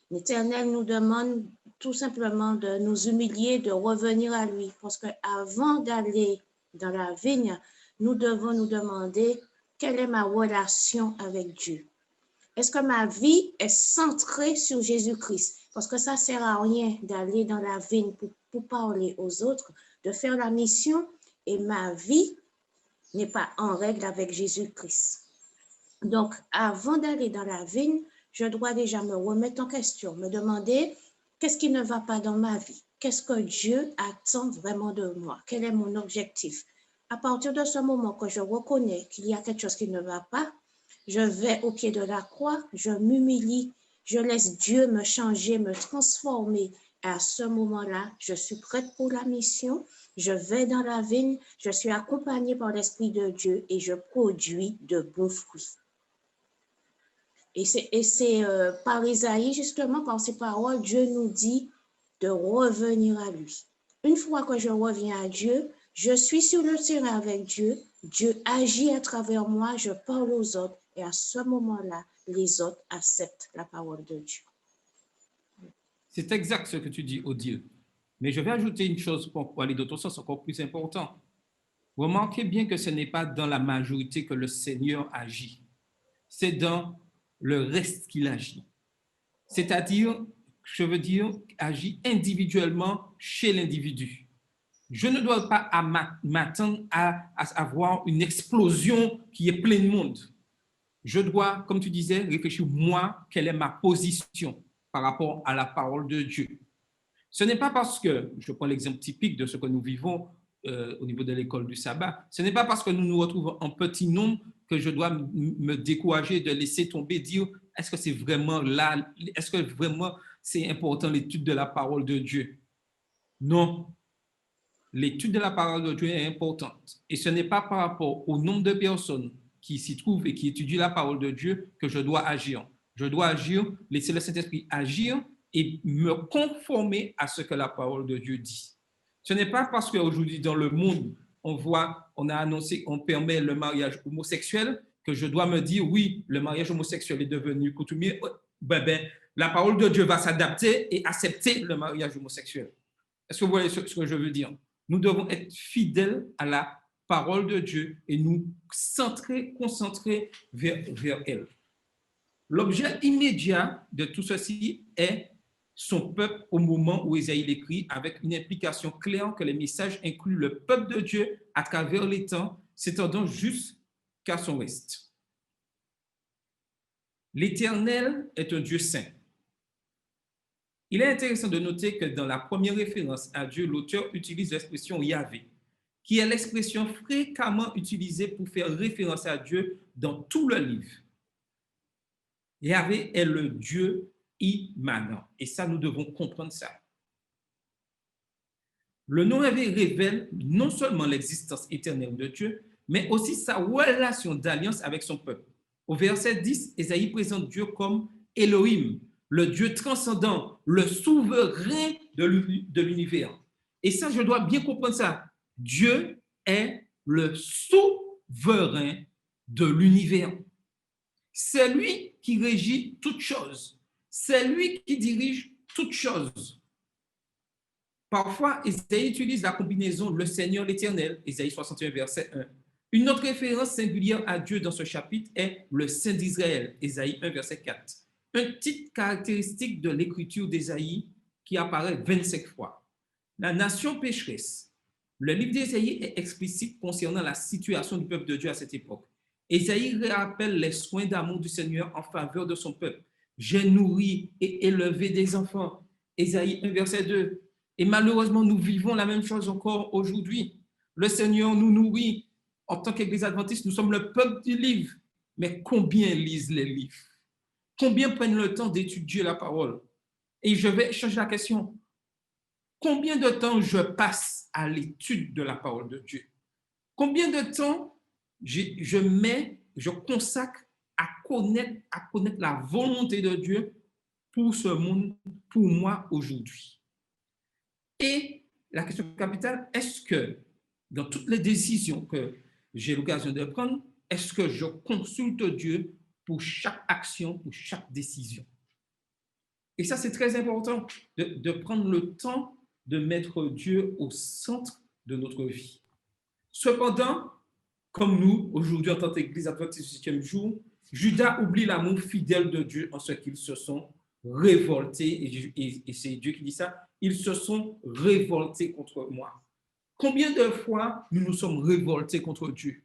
S3: L'Éternel nous demande tout simplement de nous humilier, de revenir à lui. Parce qu'avant d'aller dans la vigne, nous devons nous demander quelle est ma relation avec Dieu. Est-ce que ma vie est centrée sur Jésus-Christ? Parce que ça ne sert à rien d'aller dans la vigne pour parler aux autres, de faire la mission et ma vie n'est pas en règle avec Jésus-Christ. Donc, avant d'aller dans la vigne, je dois déjà me remettre en question, me demander qu'est-ce qui ne va pas dans ma vie? Qu'est-ce que Dieu attend vraiment de moi? Quel est mon objectif? À partir de ce moment que je reconnais qu'il y a quelque chose qui ne va pas, je vais au pied de la croix, je m'humilie, je laisse Dieu me changer, me transformer. Et à ce moment-là, je suis prête pour la mission, je vais dans la vigne, je suis accompagnée par l'Esprit de Dieu et je produis de bons fruits. Et c'est par Isaïe, justement, par ces paroles, Dieu nous dit de revenir à lui. Une fois que je reviens à Dieu, je suis sur le terrain avec Dieu, Dieu agit à travers moi, je parle aux autres et à ce moment-là, les autres acceptent la parole de Dieu.
S1: C'est exact ce que tu dis, Odile. Mais je vais ajouter une chose pour aller d'autre sens encore plus important. Remarquez bien que ce n'est pas dans la majorité que le Seigneur agit. C'est dans le reste qu'il agit. C'est-à-dire, je veux dire, agit individuellement chez l'individu. Je ne dois pas m'attendre à avoir une explosion qui est pleine de monde. Je dois, comme tu disais, réfléchir, moi, quelle est ma position par rapport à la parole de Dieu. Ce n'est pas parce que, je prends l'exemple typique de ce que nous vivons au niveau de l'école du sabbat, ce n'est pas parce que nous nous retrouvons en petit nombre que je dois me décourager, de laisser tomber, dire, est-ce que c'est vraiment là, est-ce que vraiment c'est important l'étude de la parole de Dieu? Non. L'étude de la parole de Dieu est importante. Et ce n'est pas par rapport au nombre de personnes qui s'y trouvent et qui étudient la parole de Dieu que je dois agir. Je dois agir, laisser le Saint-Esprit agir et me conformer à ce que la parole de Dieu dit. Ce n'est pas parce qu'aujourd'hui, dans le monde, on a annoncé qu'on permet le mariage homosexuel que je dois me dire, oui, le mariage homosexuel est devenu coutumier. La parole de Dieu va s'adapter et accepter le mariage homosexuel. Est-ce que vous voyez ce que je veux dire? Nous devons être fidèles à la parole de Dieu et nous concentrer vers elle. L'objet immédiat de tout ceci est son peuple au moment où Ésaïe l'écrit, avec une implication claire que les messages incluent le peuple de Dieu à travers les temps, s'étendant jusqu'à son ouest. L'Éternel est un Dieu saint. Il est intéressant de noter que dans la première référence à Dieu, l'auteur utilise l'expression Yahvé, qui est l'expression fréquemment utilisée pour faire référence à Dieu dans tout le livre. Yahvé est le Dieu immanent. Et ça, nous devons comprendre ça. Le nom Yahvé révèle non seulement l'existence éternelle de Dieu, mais aussi sa relation d'alliance avec son peuple. Au verset 10, Ésaïe présente Dieu comme Elohim, le Dieu transcendant, le souverain de l'univers. Et ça, je dois bien comprendre ça. Dieu est le souverain de l'univers. C'est lui qui régit toutes choses. C'est lui qui dirige toutes choses. Parfois, Ésaïe utilise la combinaison le Seigneur l'Éternel, Ésaïe 61, verset 1. Une autre référence singulière à Dieu dans ce chapitre est le Saint d'Israël, Ésaïe 1, verset 4. Un titre caractéristique de l'écriture d'Ésaïe qui apparaît 25 fois. La nation pécheresse. Le livre d'Ésaïe est explicite concernant la situation du peuple de Dieu à cette époque. Ésaïe rappelle les soins d'amour du Seigneur en faveur de son peuple. J'ai nourri et élevé des enfants. Ésaïe 1, verset 2. Et malheureusement, nous vivons la même chose encore aujourd'hui. Le Seigneur nous nourrit. En tant qu'Église adventiste, nous sommes le peuple du livre. Mais combien lisent les livres? Combien prennent le temps d'étudier la parole? Et je vais changer la question. Combien de temps je passe à l'étude de la parole de Dieu? Combien de temps je consacre à connaître la volonté de Dieu pour ce monde, pour moi aujourd'hui? Et la question capitale, est-ce que dans toutes les décisions que j'ai l'occasion de prendre, est-ce que je consulte Dieu pour chaque action, pour chaque décision? Et ça, c'est très important de prendre le temps de mettre Dieu au centre de notre vie. Cependant, comme nous, aujourd'hui, en tant qu'Église adventiste du 7e jour, Judas oublie l'amour fidèle de Dieu en ce qu'ils se sont révoltés, et c'est Dieu qui dit ça, ils se sont révoltés contre moi. Combien de fois nous nous sommes révoltés contre Dieu?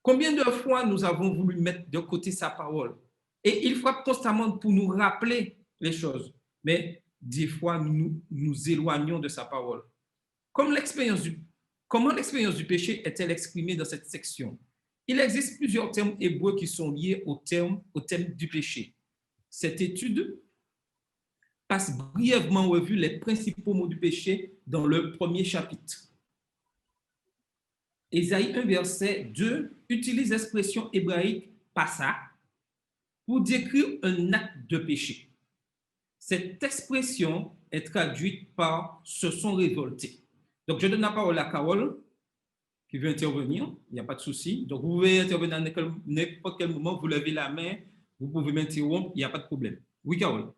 S1: Combien de fois nous avons voulu mettre de côté sa parole? Et il frappe constamment pour nous rappeler les choses. Mais des fois, nous nous éloignons de sa parole. Comment l'expérience du péché est-elle exprimée dans cette section? Il existe plusieurs termes hébreux qui sont liés au thème du péché. Cette étude passe brièvement en revue les principaux mots du péché dans le premier chapitre. Ésaïe 1, verset 2 utilise l'expression hébraïque « passa » pour décrire un acte de péché. Cette expression est traduite par « se sont révoltés ». Donc, je donne la parole à Carole qui veut intervenir, il n'y a pas de souci. Donc, vous pouvez intervenir à n'importe quel moment, vous levez la main, vous pouvez m'interrompre, il n'y a pas de problème. Oui, Carole.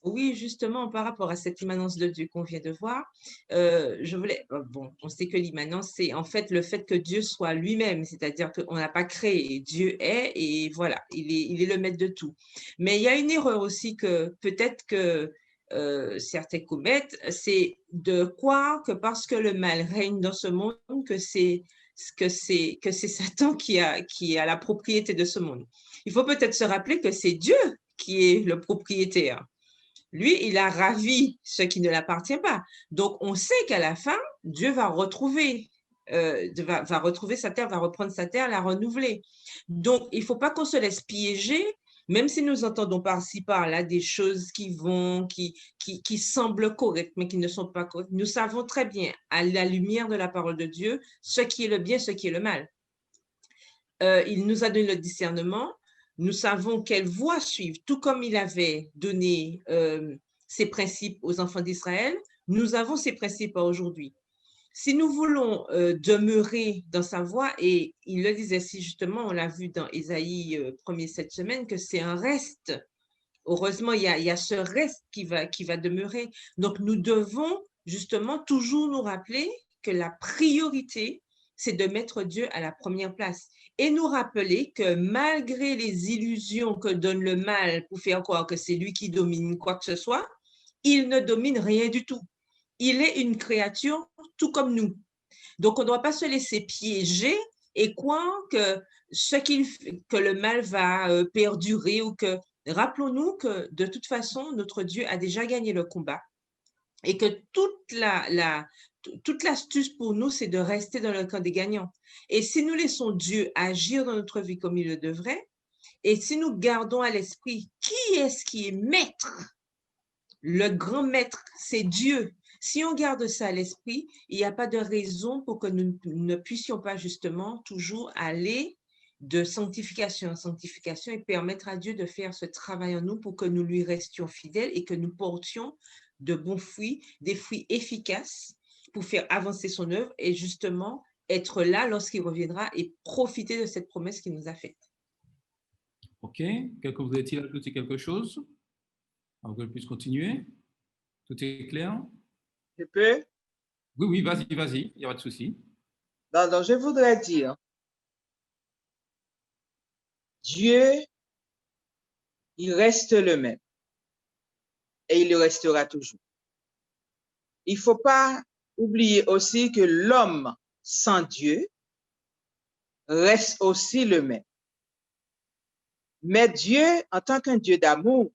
S2: Oui, justement, par rapport à cette immanence de Dieu qu'on vient de voir, on sait que l'immanence, c'est en fait le fait que Dieu soit lui-même, c'est-à-dire qu'on n'a pas créé, Dieu est, et voilà, il est le maître de tout. Mais il y a une erreur aussi que peut-être que certains commettent, c'est de croire que parce que le mal règne dans ce monde, que c'est Satan qui a la propriété de ce monde. Il faut peut-être se rappeler que c'est Dieu qui est le propriétaire. Lui, il a ravi ce qui ne l'appartient pas. Donc, on sait qu'à la fin, Dieu va retrouver sa terre, va reprendre sa terre, la renouveler. Donc, il ne faut pas qu'on se laisse piéger, même si nous entendons par-ci, par-là des choses qui semblent correctes, mais qui ne sont pas correctes. Nous savons très bien, à la lumière de la parole de Dieu, ce qui est le bien, ce qui est le mal. Il nous a donné le discernement. Nous savons quelle voie suivre, tout comme il avait donné ses principes aux enfants d'Israël, nous avons ces principes aujourd'hui. Si nous voulons demeurer dans sa voie, et il le disait si justement, on l'a vu dans Ésaïe 1er cette semaine, que c'est un reste. Heureusement, il y a ce reste qui va demeurer. Donc, nous devons justement toujours nous rappeler que la priorité, c'est de mettre Dieu à la première place. Et nous rappeler que malgré les illusions que donne le mal pour faire croire que c'est lui qui domine quoi que ce soit, il ne domine rien du tout. Il est une créature tout comme nous. Donc, on ne doit pas se laisser piéger et croire que que le mal va perdurer ou que, rappelons-nous que de toute façon, notre Dieu a déjà gagné le combat et que toute l'astuce pour nous, c'est de rester dans le camp des gagnants. Et si nous laissons Dieu agir dans notre vie comme il le devrait, et si nous gardons à l'esprit qui est-ce qui est maître, le grand maître, c'est Dieu. Si on garde ça à l'esprit, il n'y a pas de raison pour que nous ne puissions pas justement toujours aller de sanctification en sanctification et permettre à Dieu de faire ce travail en nous pour que nous lui restions fidèles et que nous portions de bons fruits, des fruits efficaces pour faire avancer son œuvre et justement être là lorsqu'il reviendra et profiter de cette promesse qu'il nous a faite.
S1: OK. Quelqu'un voudrait-il ajouter quelque chose avant que je puisse continuer? Tout est clair?
S5: Je peux?
S1: Oui, vas-y, il n'y a pas de souci.
S5: Donc, je voudrais dire, Dieu, il reste le même et il le restera toujours. Il ne faut pas oublier aussi que l'homme sans Dieu reste aussi le même. Mais Dieu, en tant qu'un Dieu d'amour,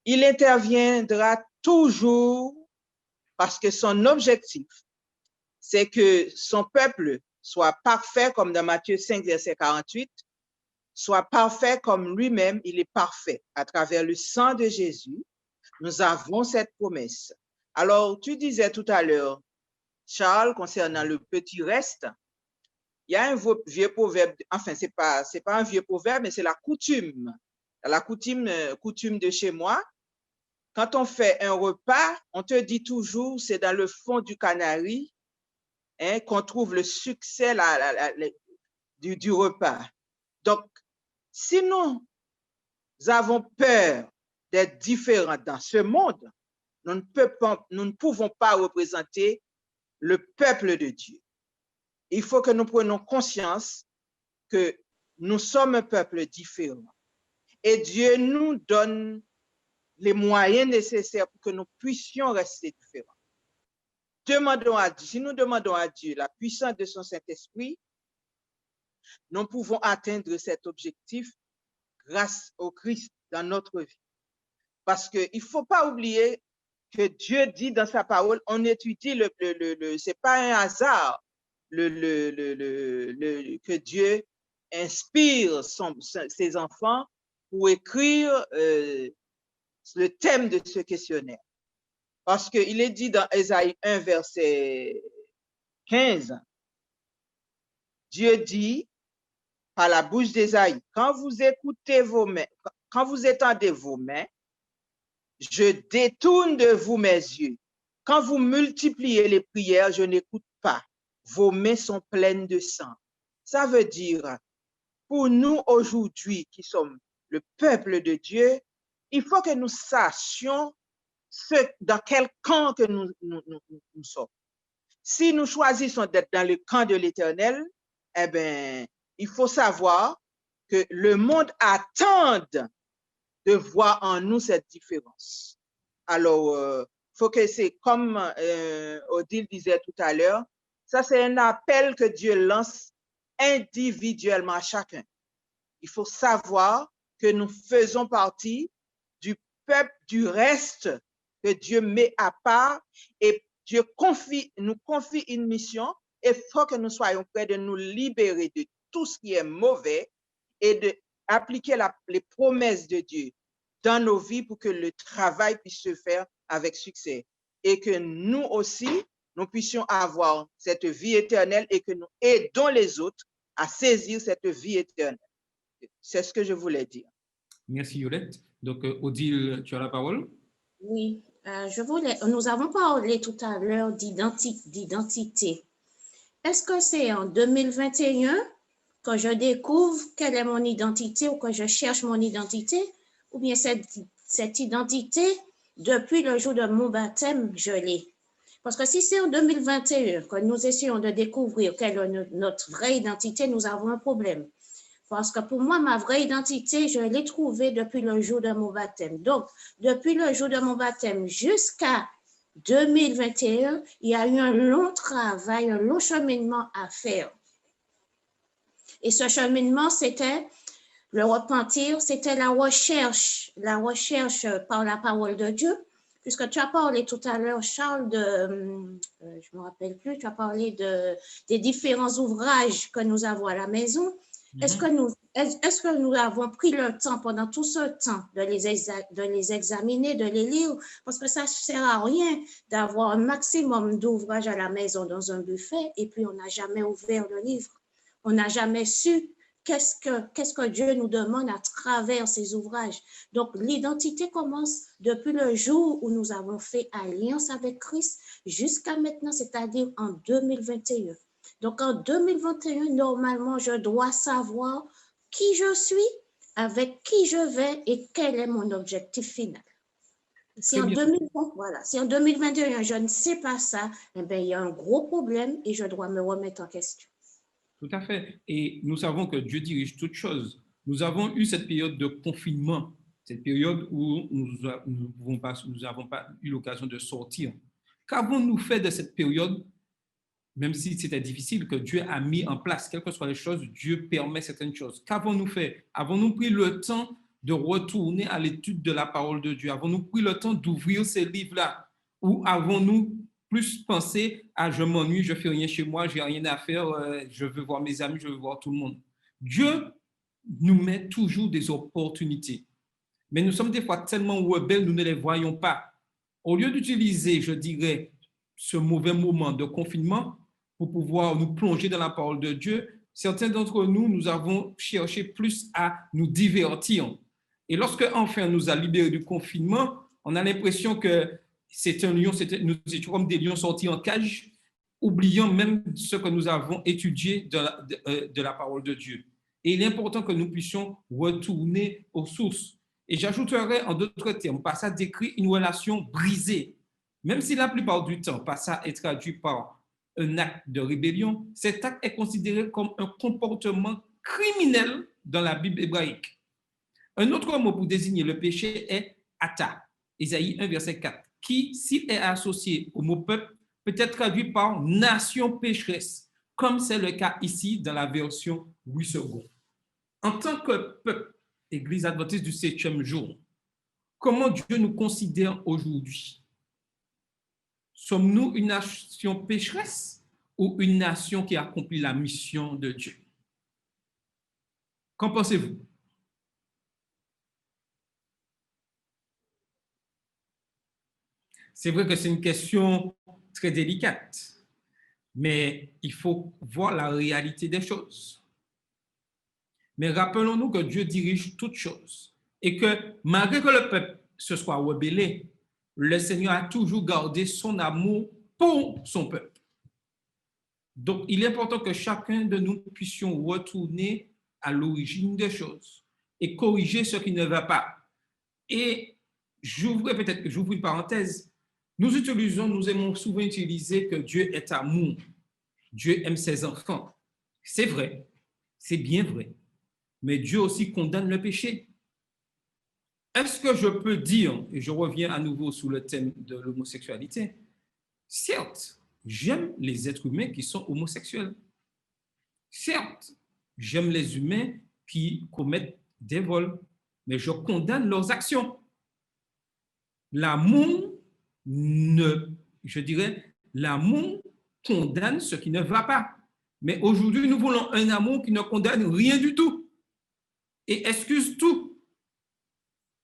S5: il interviendra toujours parce que son objectif, c'est que son peuple soit parfait, comme dans Matthieu 5, verset 48, soit parfait comme lui-même, il est parfait. À travers le sang de Jésus, nous avons cette promesse. Alors, tu disais tout à l'heure, Charles, concernant le petit reste, il y a un vieux proverbe, enfin, c'est pas un vieux proverbe, mais c'est la coutume. La coutume de chez moi, quand on fait un repas, on te dit toujours, c'est dans le fond du canari, hein, qu'on trouve le succès du repas. Donc, si nous avons peur d'être différents dans ce monde, nous ne pouvons pas représenter le peuple de Dieu. Il faut que nous prenions conscience que nous sommes un peuple différent. Et Dieu nous donne les moyens nécessaires pour que nous puissions rester différents. Si nous demandons à Dieu la puissance de son Saint-Esprit, nous pouvons atteindre cet objectif grâce au Christ dans notre vie. Parce qu'il ne faut pas oublier que Dieu dit dans sa parole, on étudie c'est pas un hasard que Dieu inspire ses enfants pour écrire le thème de ce questionnaire. Parce qu'il est dit dans Ésaïe 1, verset 15, Dieu dit par la bouche d'Ésaïe, quand vous étendez vos mains, je détourne de vous mes yeux. Quand vous multipliez les prières, je n'écoute pas. Vos mains sont pleines de sang. Ça veut dire, pour nous aujourd'hui qui sommes le peuple de Dieu, il faut que nous sachions dans quel camp que nous sommes. Si nous choisissons d'être dans le camp de l'Éternel, eh bien, il faut savoir que le monde attend de voir en nous cette différence. Alors, faut que c'est comme Odile disait tout à l'heure, ça c'est un appel que Dieu lance individuellement à chacun. Il faut savoir que nous faisons partie du peuple du reste que Dieu met à part et Dieu nous confie une mission et il faut que nous soyons prêts de nous libérer de tout ce qui est mauvais et d'appliquer les promesses de Dieu dans nos vies pour que le travail puisse se faire avec succès et que nous aussi, nous puissions avoir cette vie éternelle et que nous aidons les autres à saisir cette vie éternelle. C'est ce que je voulais dire.
S1: Merci Yolette. Donc Odile, tu as la parole.
S3: Oui, nous avons parlé tout à l'heure d'identité. Est-ce que c'est en 2021 que je découvre quelle est mon identité ou que je cherche mon identité? Ou bien cette identité, depuis le jour de mon baptême, je l'ai? Parce que si c'est en 2021 que nous essayons de découvrir quelle est notre vraie identité, nous avons un problème. Parce que pour moi, ma vraie identité, je l'ai trouvée depuis le jour de mon baptême. Donc, depuis le jour de mon baptême jusqu'à 2021, il y a eu un long travail, un long cheminement à faire. Et ce cheminement, c'était le repentir, c'était la recherche par la parole de Dieu. Puisque tu as parlé tout à l'heure, Charles, je me rappelle plus, tu as parlé des différents ouvrages que nous avons à la maison. Est-ce que nous avons pris le temps pendant tout ce temps de les examiner, de les lire? Parce que ça ne sert à rien d'avoir un maximum d'ouvrages à la maison dans un buffet et puis on n'a jamais ouvert le livre. On n'a jamais su qu'est-ce que Dieu nous demande à travers ces ouvrages. Donc, l'identité commence depuis le jour où nous avons fait alliance avec Christ jusqu'à maintenant, c'est-à-dire en 2021. Donc, en 2021, normalement, je dois savoir qui je suis, avec qui je vais et quel est mon objectif final. Si en 2021, je ne sais pas ça, eh bien, il y a un gros problème et je dois me remettre en question.
S1: Tout à fait. Et nous savons que Dieu dirige toutes choses. Nous avons eu cette période de confinement, cette période où nous n'avons pas eu l'occasion de sortir. Qu'avons-nous fait de cette période, même si c'était difficile, que Dieu a mis en place, quelles que soient les choses, Dieu permet certaines choses. Qu'avons-nous fait? Avons-nous pris le temps de retourner à l'étude de la parole de Dieu? Avons-nous pris le temps d'ouvrir ces livres-là? Ou avons-nous plus pensé à je m'ennuie, je fais rien chez moi, j'ai rien à faire, je veux voir mes amis, je veux voir tout le monde. Dieu nous met toujours des opportunités. Mais nous sommes des fois tellement rebelles, nous ne les voyons pas. Au lieu d'utiliser, je dirais, ce mauvais moment de confinement pour pouvoir nous plonger dans la parole de Dieu, certains d'entre nous, nous avons cherché plus à nous divertir. Et lorsque enfin nous a libérés du confinement, on a l'impression que c'est un lion, nous étions comme des lions sortis en cage, oubliant même ce que nous avons étudié de la parole de Dieu. Et il est important que nous puissions retourner aux sources. Et j'ajouterais en d'autres termes, Passa décrit une relation brisée. Même si la plupart du temps, Passa est traduit par un acte de rébellion, cet acte est considéré comme un comportement criminel dans la Bible hébraïque. Un autre mot pour désigner le péché est ata, Ésaïe 1, verset 4, qui, s'il est associé au mot peuple, peut être traduit par nation pécheresse, comme c'est le cas ici dans la version 8 secondes. En tant que peuple, Église adventiste du 7e jour, comment Dieu nous considère aujourd'hui? Sommes-nous une nation pécheresse ou une nation qui accomplit la mission de Dieu? Qu'en pensez-vous? C'est vrai que c'est une question très délicate, mais il faut voir la réalité des choses. Mais rappelons-nous que Dieu dirige toutes choses et que malgré que le peuple se soit rebellé, le Seigneur a toujours gardé son amour pour son peuple. Donc, il est important que chacun de nous puissions retourner à l'origine des choses et corriger ce qui ne va pas. Et j'ouvre une parenthèse. Nous aimons souvent utiliser que Dieu est amour. Dieu aime ses enfants. C'est vrai, c'est bien vrai. Mais Dieu aussi condamne le péché. Est-ce que je peux dire, et je reviens à nouveau sur le thème de l'homosexualité, certes, j'aime les êtres humains qui sont homosexuels. Certes, j'aime les humains qui commettent des vols, mais je condamne leurs actions. L'amour condamne ce qui ne va pas. Mais aujourd'hui, nous voulons un amour qui ne condamne rien du tout et excuse tout.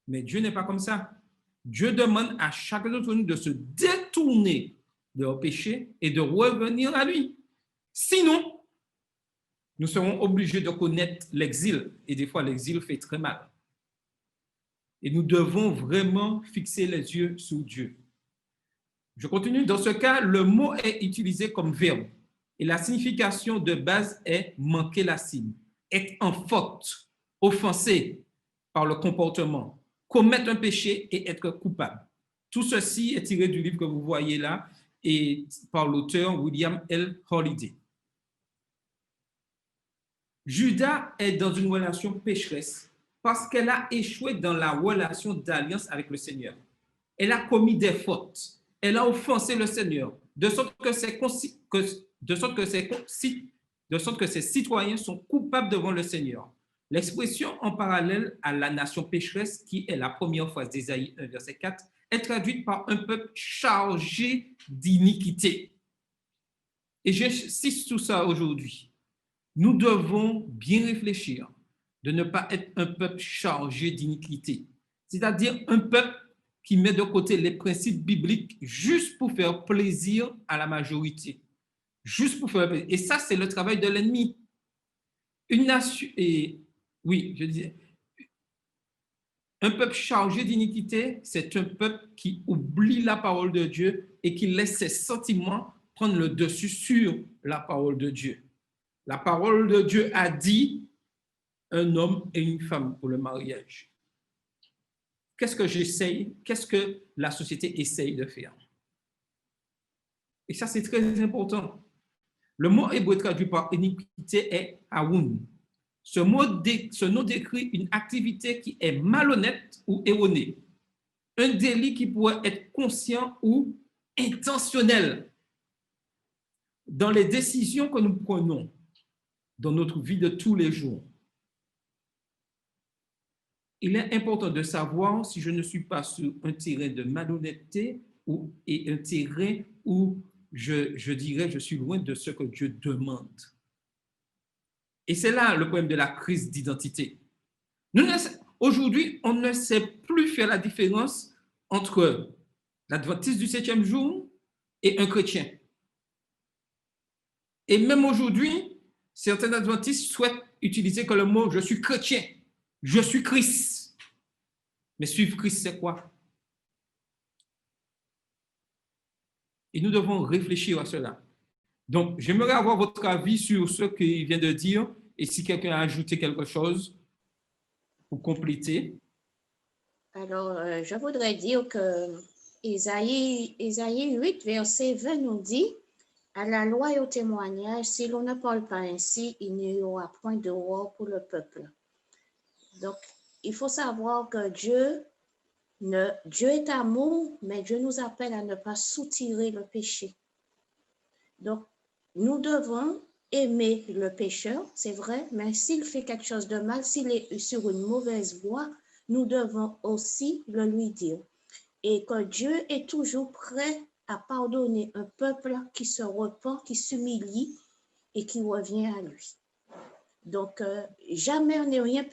S1: Mais Dieu n'est pas comme ça. Dieu demande à chacun d'entre nous de se détourner de leur péché et de revenir à lui. Sinon, nous serons obligés de connaître l'exil. Et des fois, l'exil fait très mal. Et nous devons vraiment fixer les yeux sur Dieu. Je continue. Dans ce cas, le mot est utilisé comme verbe. Et la signification de base est manquer la cible, être en faute, offensé par le comportement, commettre un péché et être coupable. Tout ceci est tiré du livre que vous voyez là et par l'auteur William L. Holiday. Judas est dans une relation pécheresse parce qu'elle a échoué dans la relation d'alliance avec le Seigneur. Elle a commis des fautes. Elle a offensé le Seigneur, de sorte que ses citoyens sont coupables devant le Seigneur. L'expression en parallèle à la nation pécheresse, qui est la première phrase d'Ésaïe 1, verset 4, est traduite par un peuple chargé d'iniquité. Et j'insiste sur ça aujourd'hui. Nous devons bien réfléchir de ne pas être un peuple chargé d'iniquité, c'est-à-dire un peuple qui met de côté les principes bibliques juste pour faire plaisir à la majorité. Juste pour faire plaisir. Et ça, c'est le travail de l'ennemi. Une nation, et oui, je disais, un peuple chargé d'iniquité, c'est un peuple qui oublie la parole de Dieu et qui laisse ses sentiments prendre le dessus sur la parole de Dieu. La parole de Dieu a dit un homme et une femme pour le mariage. Qu'est-ce que la société essaye de faire? Et ça, c'est très important. Le mot hébreu traduit par iniquité est aoun. Ce nom décrit une activité qui est malhonnête ou erronée. Un délit qui pourrait être conscient ou intentionnel. Dans les décisions que nous prenons dans notre vie de tous les jours, il est important de savoir si je ne suis pas sur un terrain de malhonnêteté et un terrain où je dirais je suis loin de ce que Dieu demande. Et c'est là le problème de la crise d'identité. Aujourd'hui, on ne sait plus faire la différence entre l'adventiste du 7e jour et un chrétien. Et même aujourd'hui, certains adventistes souhaitent utiliser que le mot « je suis chrétien », « je suis Christ ». Mais suivre Christ, c'est quoi? Et nous devons réfléchir à cela. Donc, j'aimerais avoir votre avis sur ce qu'il vient de dire et si quelqu'un a ajouté quelque chose pour compléter.
S3: Alors, je voudrais dire que Ésaïe 8, verset 20 nous dit « À la loi et au témoignage, si l'on ne parle pas ainsi, il n'y aura point de roi pour le peuple. » Donc, il faut savoir que Dieu est amour, mais Dieu nous appelle à ne pas soutirer le péché. Donc, nous devons aimer le pécheur, c'est vrai, mais s'il fait quelque chose de mal, s'il est sur une mauvaise voie, nous devons aussi le lui dire. Et que Dieu est toujours prêt à pardonner un peuple qui se repent, qui s'humilie et qui revient à lui. Donc, jamais rien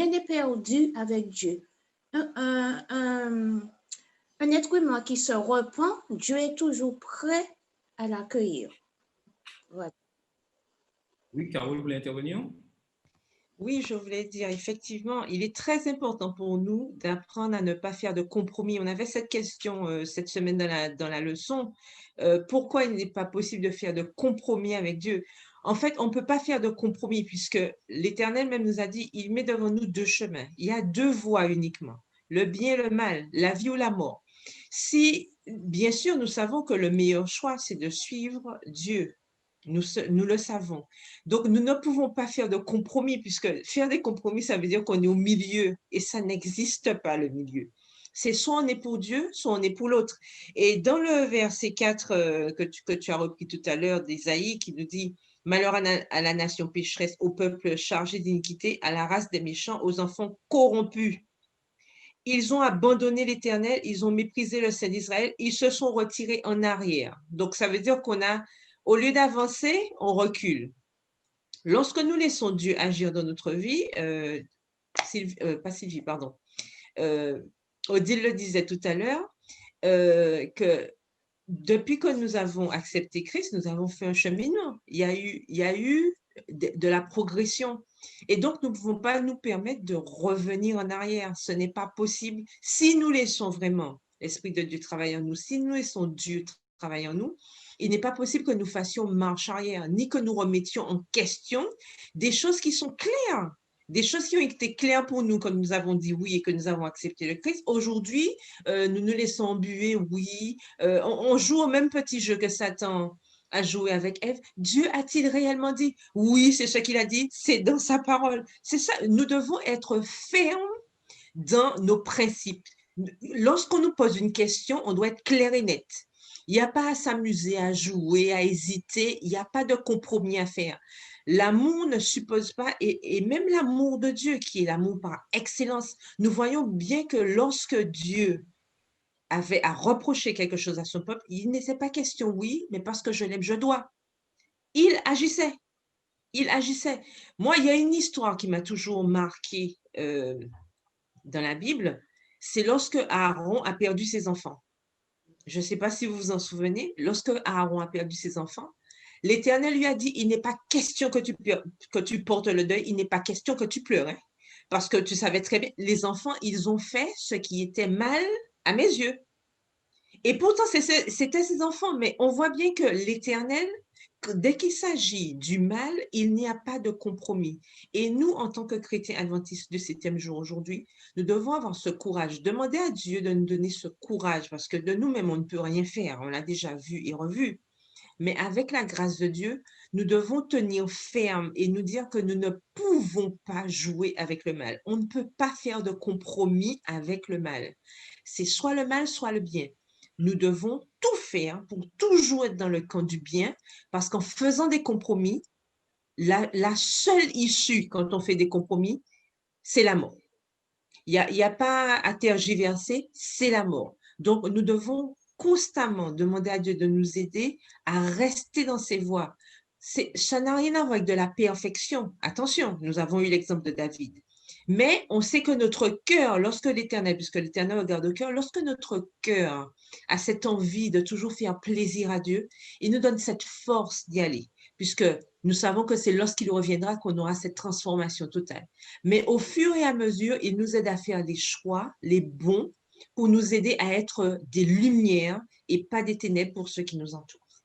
S3: n'est perdu avec Dieu. Un être humain qui se repent, Dieu est toujours prêt à l'accueillir. Voilà.
S1: Oui, Carole, vous voulez intervenir?
S2: Oui, je voulais dire, effectivement, il est très important pour nous d'apprendre à ne pas faire de compromis. On avait cette question cette semaine dans la leçon. Pourquoi il n'est pas possible de faire de compromis avec Dieu? En fait, on ne peut pas faire de compromis puisque l'Éternel même nous a dit, il met devant nous deux chemins. Il y a deux voies uniquement, le bien et le mal, la vie ou la mort. Si, bien sûr, nous savons que le meilleur choix, c'est de suivre Dieu. Nous le savons. Donc, nous ne pouvons pas faire de compromis, puisque faire des compromis, ça veut dire qu'on est au milieu, et ça n'existe pas, le milieu. C'est soit on est pour Dieu, soit on est pour l'autre. Et dans le verset 4 que tu as repris tout à l'heure d'Ésaïe, qui nous dit « Malheur à la nation pécheresse, au peuple chargé d'iniquité, à la race des méchants, aux enfants corrompus. » Ils ont abandonné l'Éternel, ils ont méprisé le Saint d'Israël, ils se sont retirés en arrière. Donc, ça veut dire au lieu d'avancer, on recule. Lorsque nous laissons Dieu agir dans notre vie, Odile le disait tout à l'heure, que depuis que nous avons accepté Christ, nous avons fait un cheminement. Il y a eu de la progression. Et donc, nous ne pouvons pas nous permettre de revenir en arrière. Ce n'est pas possible si nous laissons vraiment l'Esprit de Dieu travailler en nous, si nous laissons Dieu travailler en nous. Il n'est pas possible que nous fassions marche arrière, ni que nous remettions en question des choses qui sont claires. des choses qui ont été claires pour nous quand nous avons dit oui et que nous avons accepté le Christ. Aujourd'hui, nous nous laissons embuer, oui. On joue au même petit jeu que Satan a joué avec Ève. Dieu a-t-il réellement dit? Oui, c'est ce qu'il a dit, c'est dans sa parole. C'est ça, nous devons être fermes dans nos principes. Lorsqu'on nous pose une question, on doit être clair et net. Il n'y a pas à s'amuser, à jouer, à hésiter. Il n'y a pas de compromis à faire. L'amour ne suppose pas, et même l'amour de Dieu, qui est l'amour par excellence, nous voyons bien que lorsque Dieu avait à reprocher quelque chose à son peuple, il n'était pas question, oui, mais parce que je l'aime, je dois. Il agissait. Il agissait. Moi, il y a une histoire qui m'a toujours marquée dans la Bible, c'est lorsque Aaron a perdu ses enfants. Je ne sais pas si vous vous en souvenez, lorsque Aaron a perdu ses enfants, l'Éternel lui a dit, il n'est pas question que tu portes le deuil, il n'est pas question que tu pleures. Hein, parce que tu savais très bien, les enfants, ils ont fait ce qui était mal à mes yeux. Et pourtant, c'était ses enfants, mais on voit bien que l'Éternel, dès qu'il s'agit du mal, il n'y a pas de compromis. Et nous, en tant que chrétiens adventistes du 7e jour aujourd'hui, nous devons avoir ce courage. Demander à Dieu de nous donner ce courage, parce que de nous-mêmes, on ne peut rien faire. On l'a déjà vu et revu. Mais avec la grâce de Dieu, nous devons tenir ferme et nous dire que nous ne pouvons pas jouer avec le mal. On ne peut pas faire de compromis avec le mal. C'est soit le mal, soit le bien. Nous devons tout faire pour toujours être dans le camp du bien, parce qu'en faisant des compromis, la seule issue quand on fait des compromis, c'est la mort. Il n'y a pas à tergiverser, c'est la mort. Donc, nous devons constamment demander à Dieu de nous aider à rester dans ses voies. Ça n'a rien à voir avec de la perfection. Attention, nous avons eu l'exemple de David. Mais on sait que notre cœur, lorsque l'Éternel, puisque l'Éternel regarde au cœur, lorsque notre cœur a cette envie de toujours faire plaisir à Dieu, il nous donne cette force d'y aller, puisque nous savons que c'est lorsqu'il reviendra qu'on aura cette transformation totale. Mais au fur et à mesure, il nous aide à faire des choix, les bons, pour nous aider à être des lumières et pas des ténèbres pour ceux qui nous entourent.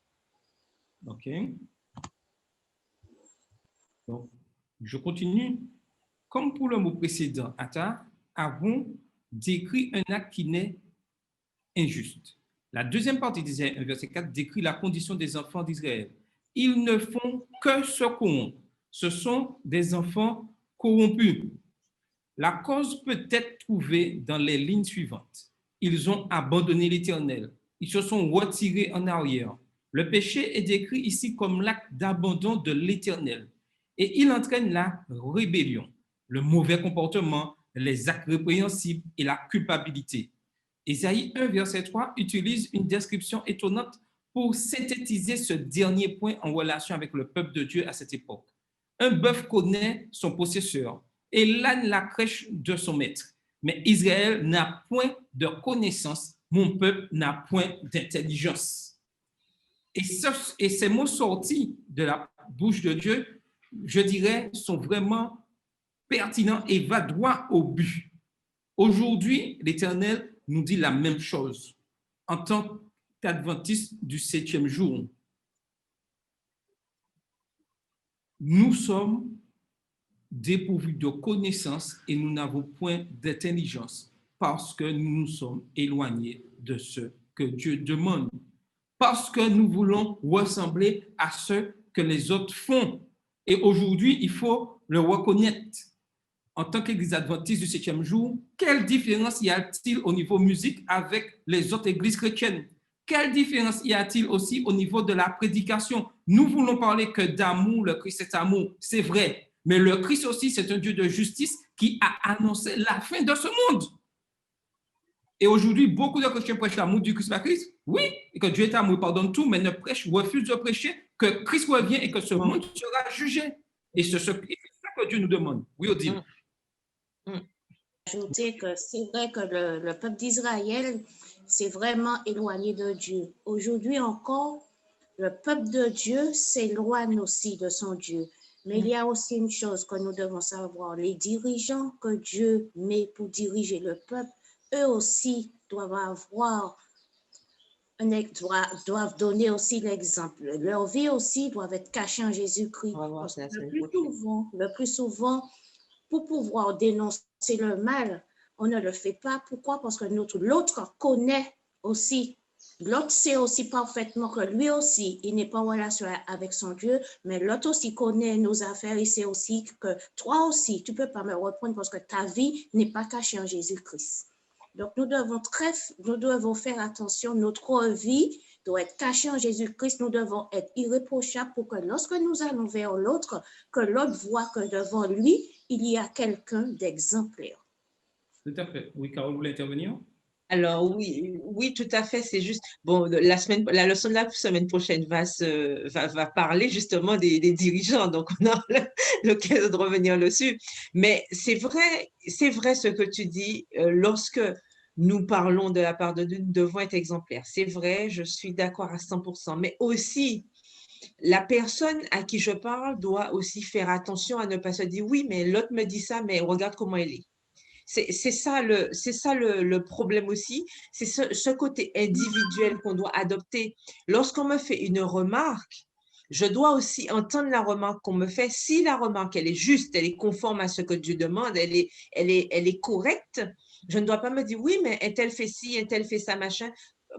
S1: OK. Donc, je continue. Comme pour le mot précédent, Ata, Aaron décrit un acte qui n'est injuste. La deuxième partie d'Isaïe 1, verset 4 décrit la condition des enfants d'Israël. Ils ne font que se corrompre. Ce sont des enfants corrompus. La cause peut être trouvée dans les lignes suivantes. Ils ont abandonné l'Éternel. Ils se sont retirés en arrière. Le péché est décrit ici comme l'acte d'abandon de l'Éternel. Et il entraîne la rébellion, le mauvais comportement, les actes répréhensibles et la culpabilité. Ésaïe 1, verset 3 utilise une description étonnante pour synthétiser ce dernier point en relation avec le peuple de Dieu à cette époque. Un bœuf connaît son possesseur et l'âne la crèche de son maître. Mais Israël n'a point de connaissance, mon peuple n'a point d'intelligence. Et ces mots sortis de la bouche de Dieu, je dirais, sont vraiment pertinents et va droit au but. Aujourd'hui, l'Éternel nous dit la même chose en tant qu'adventistes du 7e jour. Nous sommes dépourvus de connaissances et nous n'avons point d'intelligence parce que nous nous sommes éloignés de ce que Dieu demande, parce que nous voulons ressembler à ce que les autres font. Et aujourd'hui, il faut le reconnaître. En tant qu'église adventiste du 7e jour, quelle différence y a-t-il au niveau musique avec les autres églises chrétiennes? Quelle différence y a-t-il aussi au niveau de la prédication? Nous voulons parler que d'amour, le Christ est amour, c'est vrai. Mais le Christ aussi, c'est un Dieu de justice qui a annoncé la fin de ce monde. Et aujourd'hui, beaucoup de chrétiens prêchent l'amour du Christ par Christ. Oui, et que Dieu est amour, pardonne tout, mais refusent de prêcher que Christ revient et que ce monde sera jugé. Et c'est ça que Dieu nous demande. Oui, Odile.
S3: Ajouter que c'est vrai que le peuple d'Israël s'est vraiment éloigné de Dieu. Aujourd'hui encore, le peuple de Dieu s'éloigne aussi de son Dieu. Mais il y a aussi une chose que nous devons savoir. Les dirigeants que Dieu met pour diriger le peuple, eux aussi doivent donner aussi l'exemple. Leur vie aussi doit être cachée en Jésus-Christ. Le plus souvent, pour pouvoir dénoncer le mal, on ne le fait pas. Pourquoi? Parce que l'autre connaît aussi. L'autre sait aussi parfaitement que lui aussi, il n'est pas en relation avec son Dieu, mais l'autre aussi connaît nos affaires. Il sait aussi que toi aussi, tu ne peux pas me reprendre parce que ta vie n'est pas cachée en Jésus-Christ. Donc, nous devons faire attention. Notre vie doit être cachée en Jésus-Christ. Nous devons être irréprochables pour que lorsque nous allons vers l'autre, que l'autre voit que devant lui, il y a quelqu'un d'exemplaire.
S1: Tout à fait. Oui, Carole, vous voulez intervenir?
S2: Alors oui, tout à fait. C'est juste, bon, la leçon de la semaine prochaine va parler justement des dirigeants, donc on a l'occasion de revenir dessus. Mais c'est vrai ce que tu dis, lorsque nous parlons de la part de Dieu, nous devons être exemplaires. C'est vrai, je suis d'accord à 100%, mais aussi, la personne à qui je parle doit aussi faire attention à ne pas se dire, oui, mais l'autre me dit ça, mais regarde comment elle est. C'est ça le problème aussi, c'est ce côté individuel qu'on doit adopter. Lorsqu'on me fait une remarque, je dois aussi entendre la remarque qu'on me fait. Si la remarque, elle est juste, elle est conforme à ce que Dieu demande, elle est correcte, je ne dois pas me dire, oui, mais est-elle fait ci, est-elle fait ça, machin,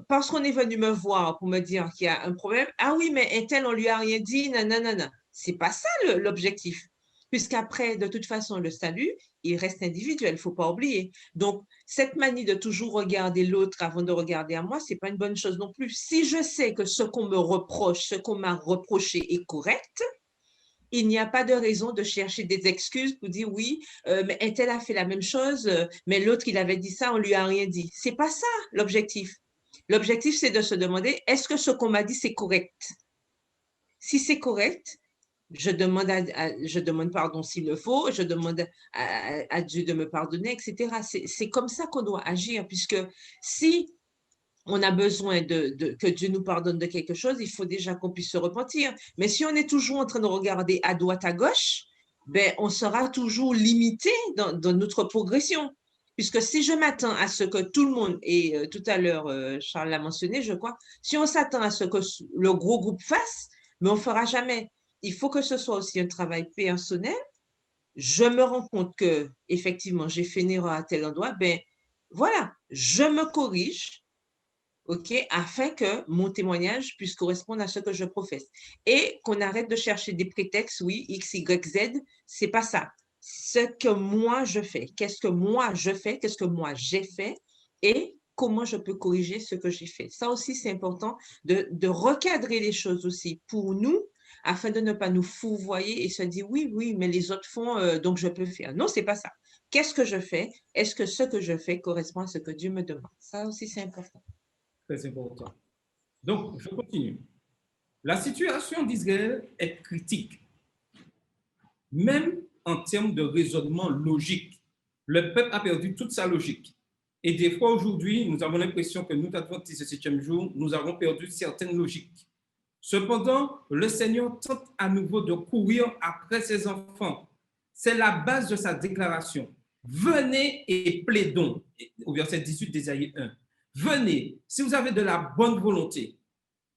S2: parce qu'on est venu me voir pour me dire qu'il y a un problème. Ah oui, mais est-elle, on lui a rien dit, nanana. C'est pas ça l'objectif. Puisqu'après, de toute façon, le salut, il reste individuel, il ne faut pas oublier. Donc, cette manie de toujours regarder l'autre avant de regarder à moi, ce n'est pas une bonne chose non plus. Si je sais que ce qu'on me reproche, ce qu'on m'a reproché est correct, il n'y a pas de raison de chercher des excuses pour dire oui, mais elle a fait la même chose, mais l'autre, il avait dit ça, on ne lui a rien dit. Ce n'est pas ça l'objectif. L'objectif, c'est de se demander, est-ce que ce qu'on m'a dit, c'est correct? Si c'est correct, je demande pardon s'il le faut, je demande à Dieu de me pardonner, etc. C'est comme ça qu'on doit agir, puisque si on a besoin que Dieu nous pardonne de quelque chose, il faut déjà qu'on puisse se repentir. Mais si on est toujours en train de regarder à droite, à gauche, ben, on sera toujours limité dans notre progression. Puisque si je m'attends à ce que tout le monde, et tout à l'heure, Charles l'a mentionné, je crois, si on s'attend à ce que le gros groupe fasse, mais on ne fera jamais. Il faut que ce soit aussi un travail personnel. Je me rends compte que effectivement j'ai fait une erreur à tel endroit. Ben voilà, je me corrige, ok, afin que mon témoignage puisse correspondre à ce que je professe et qu'on arrête de chercher des prétextes. Oui, X, Y, Z, c'est pas ça. Ce que moi je fais, qu'est-ce que moi je fais, qu'est-ce que moi j'ai fait et comment je peux corriger ce que j'ai fait. Ça aussi, c'est important de recadrer les choses aussi pour nous, afin de ne pas nous fourvoyer et se dire oui, mais les autres font, donc je peux faire. Non, c'est pas ça. Qu'est-ce que je fais? Est-ce que ce que je fais correspond à ce que Dieu me demande? Ça aussi, c'est important.
S1: Très important. Donc, je continue. La situation d'Israël est critique, même en termes de raisonnement logique. Le peuple a perdu toute sa logique. Et des fois, aujourd'hui, nous avons l'impression que nous, Adventistes du 7e jour, nous avons perdu certaines logiques. Cependant, le Seigneur tente à nouveau de courir après ses enfants. C'est la base de sa déclaration. Venez et plaidons, au verset 18 d'Ésaïe 1. Venez, si vous avez de la bonne volonté.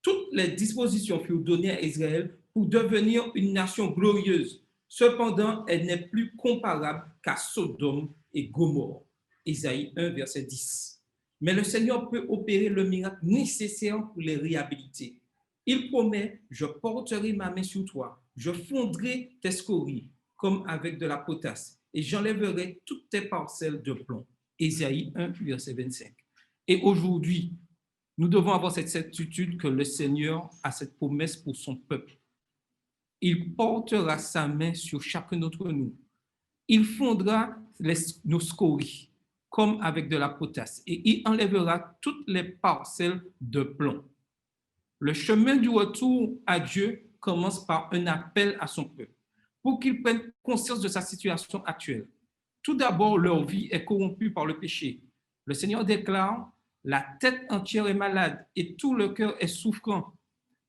S1: Toutes les dispositions furent données à Israël pour devenir une nation glorieuse. Cependant, elle n'est plus comparable qu'à Sodome et Gomorrhe. Ésaïe 1, verset 10. Mais le Seigneur peut opérer le miracle nécessaire pour les réhabiliter. Il promet, je porterai ma main sur toi, je fondrai tes scories comme avec de la potasse et j'enlèverai toutes tes parcelles de plomb. Ésaïe 1, verset 25. Et aujourd'hui, nous devons avoir cette certitude que le Seigneur a cette promesse pour son peuple. Il portera sa main sur chacun d'entre nous. Il fondra nos scories comme avec de la potasse et il enlèvera toutes les parcelles de plomb. Le chemin du retour à Dieu commence par un appel à son peuple pour qu'il prenne conscience de sa situation actuelle. Tout d'abord, leur vie est corrompue par le péché. Le Seigneur déclare, la tête entière est malade et tout le cœur est souffrant,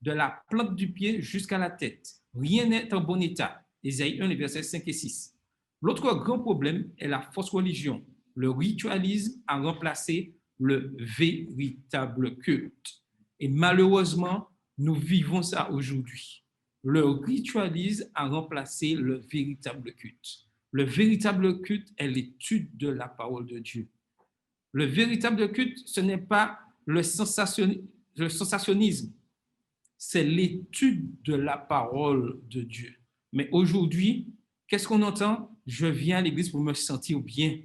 S1: de la plante du pied jusqu'à la tête. Rien n'est en bon état. Ésaïe 1, les versets 5 et 6. L'autre grand problème est la fausse religion. Le ritualisme a remplacé le véritable culte. Et malheureusement, nous vivons ça aujourd'hui. Le ritualisme a remplacé le véritable culte. Le véritable culte est l'étude de la parole de Dieu. Le véritable culte, ce n'est pas le sensationnisme, c'est l'étude de la parole de Dieu. Mais aujourd'hui, qu'est-ce qu'on entend? Je viens à l'église pour me sentir bien.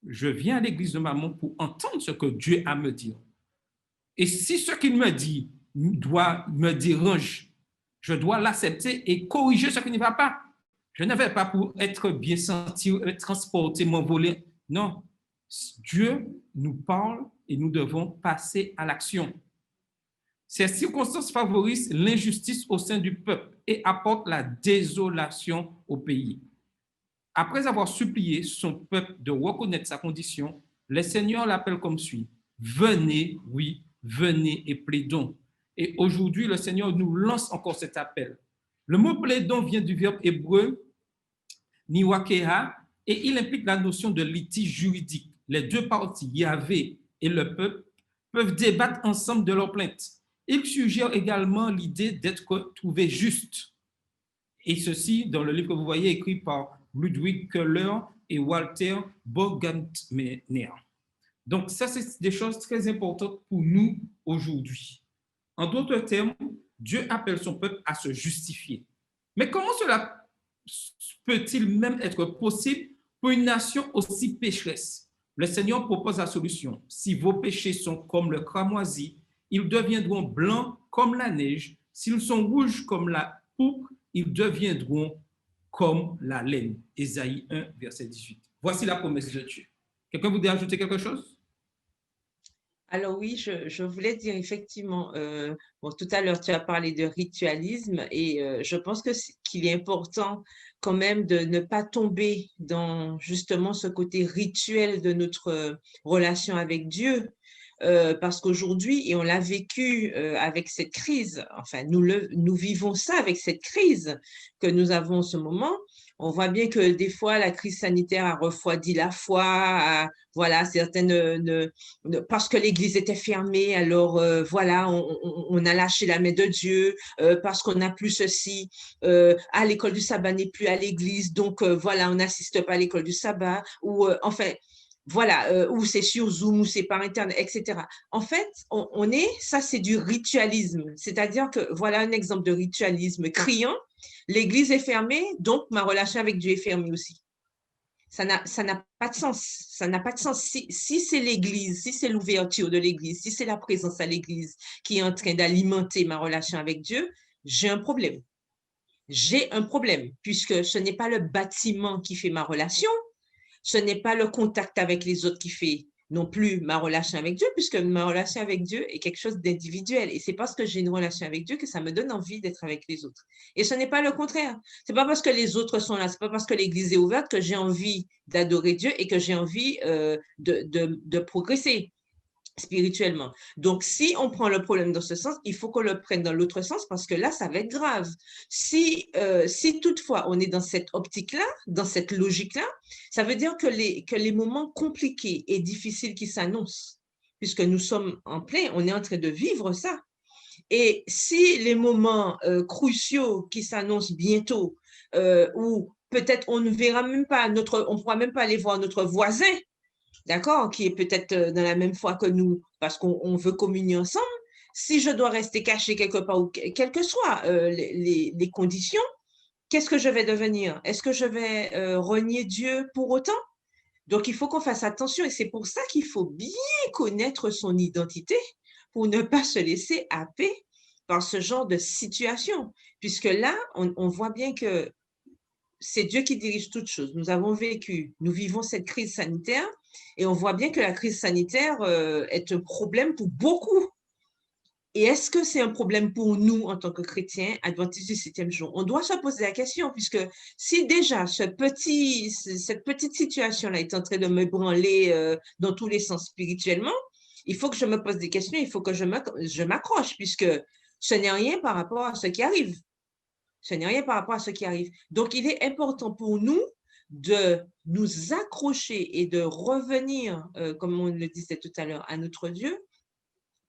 S1: Je viens à l'église de maman pour entendre ce que Dieu a à me dire. Et si ce qu'il me dit me dérange, je dois l'accepter et corriger ce qui ne va pas. Je ne vais pas pour être bien senti, être transporté, m'envoler. Non. Dieu nous parle et nous devons passer à l'action. Ces circonstances favorisent l'injustice au sein du peuple et apportent la désolation au pays. Après avoir supplié son peuple de reconnaître sa condition, le Seigneur l'appelle comme suit. Venez, oui, venez et plaidons. Et aujourd'hui, le Seigneur nous lance encore cet appel. Le mot plaidons vient du verbe hébreu niwakeha et il implique la notion de litige juridique. Les deux parties, Yahvé et le peuple, peuvent débattre ensemble de leurs plaintes. Il suggère également l'idée d'être trouvé juste. Et ceci dans le livre que vous voyez écrit par Ludwig Köhler et Walter Borgentner. Donc, ça, c'est des choses très importantes pour nous aujourd'hui. En d'autres termes, Dieu appelle son peuple à se justifier. Mais comment cela peut-il même être possible pour une nation aussi pécheresse? Le Seigneur propose la solution. Si vos péchés sont comme le cramoisi, ils deviendront blancs comme la neige. S'ils sont rouges comme la pourpre, ils deviendront comme la laine. Ésaïe 1, verset 18. Voici la promesse de Dieu. Quelqu'un voudrait ajouter quelque chose?
S2: Alors oui, je voulais dire effectivement, bon, tout à l'heure tu as parlé de ritualisme et je pense qu'il est important quand même de ne pas tomber dans justement ce côté rituel de notre relation avec Dieu. Parce qu'aujourd'hui, et on l'a vécu avec cette crise, enfin nous vivons ça avec cette crise que nous avons en ce moment. On voit bien que des fois, la crise sanitaire a refroidi la foi, voilà, certaines, parce que l'église était fermée, alors voilà, on a lâché la main de Dieu, parce qu'on n'a plus ceci, à l'école du sabbat n'est plus à l'église, donc voilà, on n'assiste pas à l'école du sabbat, ou enfin, voilà, ou c'est sur Zoom, ou c'est par Internet, etc. En fait, ça c'est du ritualisme, c'est-à-dire que voilà un exemple de ritualisme criant. L'église est fermée, donc ma relation avec Dieu est fermée aussi. Ça n'a pas de sens. Ça n'a pas de sens. Si c'est l'église, si c'est l'ouverture de l'église, si c'est la présence à l'église qui est en train d'alimenter ma relation avec Dieu, j'ai un problème. J'ai un problème, puisque ce n'est pas le bâtiment qui fait ma relation, ce n'est pas le contact avec les autres qui fait non plus ma relation avec Dieu, puisque ma relation avec Dieu est quelque chose d'individuel. Et c'est parce que j'ai une relation avec Dieu que ça me donne envie d'être avec les autres. Et ce n'est pas le contraire. Ce n'est pas parce que les autres sont là, ce n'est pas parce que l'église est ouverte que j'ai envie d'adorer Dieu et que j'ai envie de progresser spirituellement. Donc, si on prend le problème dans ce sens, il faut qu'on le prenne dans l'autre sens parce que là, ça va être grave. Si toutefois on est dans cette optique-là, dans cette logique-là, ça veut dire que les moments compliqués et difficiles qui s'annoncent, puisque nous sommes en plein, on est en train de vivre ça. Et si les moments cruciaux qui s'annoncent bientôt, où peut-être on ne verra même pas on ne pourra même pas aller voir notre voisin, d'accord, qui est peut-être dans la même foi que nous, parce qu'on veut communier ensemble, si je dois rester caché quelque part, ou quelles que soient les conditions, qu'est-ce que je vais devenir? Est-ce que je vais renier Dieu pour autant? Donc, il faut qu'on fasse attention et c'est pour ça qu'il faut bien connaître son identité pour ne pas se laisser happer par ce genre de situation. Puisque là, on voit bien que c'est Dieu qui dirige toutes choses. Nous vivons cette crise sanitaire et on voit bien que la crise sanitaire est un problème pour beaucoup. Et est-ce que c'est un problème pour nous en tant que chrétiens, adventistes du 7e jour? On doit se poser la question, puisque si déjà cette petite situation-là est en train de me branler dans tous les sens spirituellement, il faut que je me pose des questions, il faut que je m'accroche, puisque ce n'est rien par rapport à ce qui arrive. Ce n'est rien par rapport à ce qui arrive. Donc, il est important pour nous de nous accrocher et de revenir, comme on le disait tout à l'heure, à notre Dieu,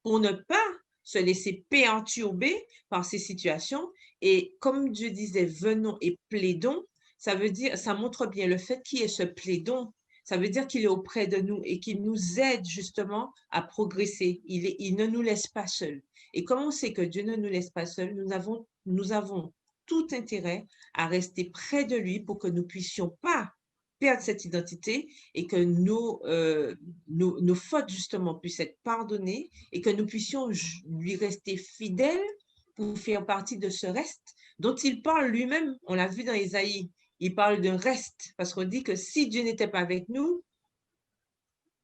S2: pour ne pas se laisser perturber par ces situations. Et comme Dieu disait, venons et plaidons, ça veut dire, ça montre bien le fait qu'il y ait ce plaidon. Ça veut dire qu'il est auprès de nous et qu'il nous aide justement à progresser. Il ne nous laisse pas seuls. Et comme on sait que Dieu ne nous laisse pas seuls, nous avons tout intérêt à rester près de lui pour que nous puissions pas perdre cette identité et que nos fautes justement puissent être pardonnées et que nous puissions lui rester fidèles pour faire partie de ce reste dont il parle lui-même. On l'a vu dans Ésaïe. Il parle d'un reste, parce qu'on dit que si Dieu n'était pas avec nous,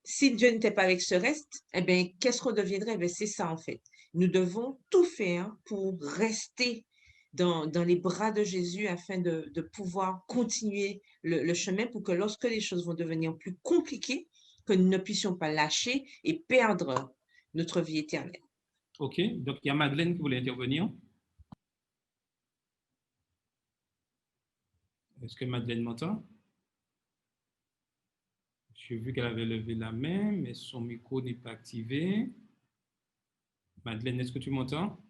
S2: si Dieu n'était pas avec ce reste, eh bien, qu'est-ce qu'on deviendrait? Ben, c'est ça, en fait. Nous devons tout faire pour rester dans les bras de Jésus afin de pouvoir continuer le chemin pour que lorsque les choses vont devenir plus compliquées, que nous ne puissions pas lâcher et perdre notre vie éternelle.
S1: OK, donc il y a Madeleine qui voulait intervenir. Est-ce que Madeleine m'entend? J'ai vu qu'elle avait levé la main, mais son micro n'est pas activé. Madeleine, est-ce que tu m'entends?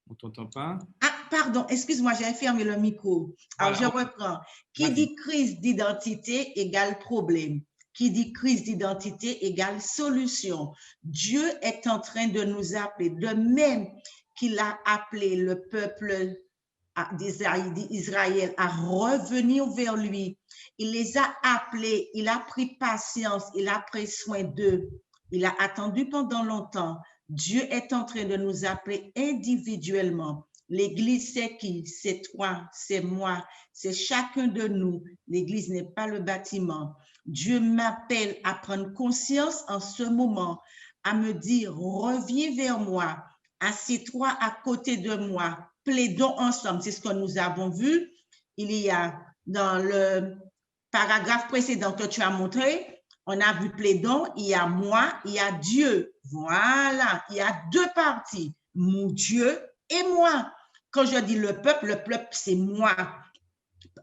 S1: On ne t'entend pas.
S6: Ah, pardon, excuse-moi, j'ai fermé le micro. Alors,
S1: Voilà,
S6: je reprends. Qui
S1: vas-y.
S6: dit crise d'identité égale problème. Qui dit crise d'identité égale solution. Dieu est en train de nous appeler, de même qu'il a appelé le peuple d'Israël à revenir vers lui. Il les a appelés, il a pris patience, il a pris soin d'eux. Il a attendu pendant longtemps. Dieu est en train de nous appeler individuellement. L'Église, c'est qui? C'est toi, c'est moi, c'est chacun de nous. L'Église n'est pas le bâtiment. Dieu m'appelle à prendre conscience en ce moment, à me dire, reviens vers moi, assieds-toi à côté de moi, plaidons ensemble. C'est ce que nous avons vu. Il y a dans le paragraphe précédent que tu as montré, on a vu plaidons, il y a moi, il y a Dieu. Voilà, il y a deux parties, mon Dieu et moi. Quand je dis le peuple, c'est moi.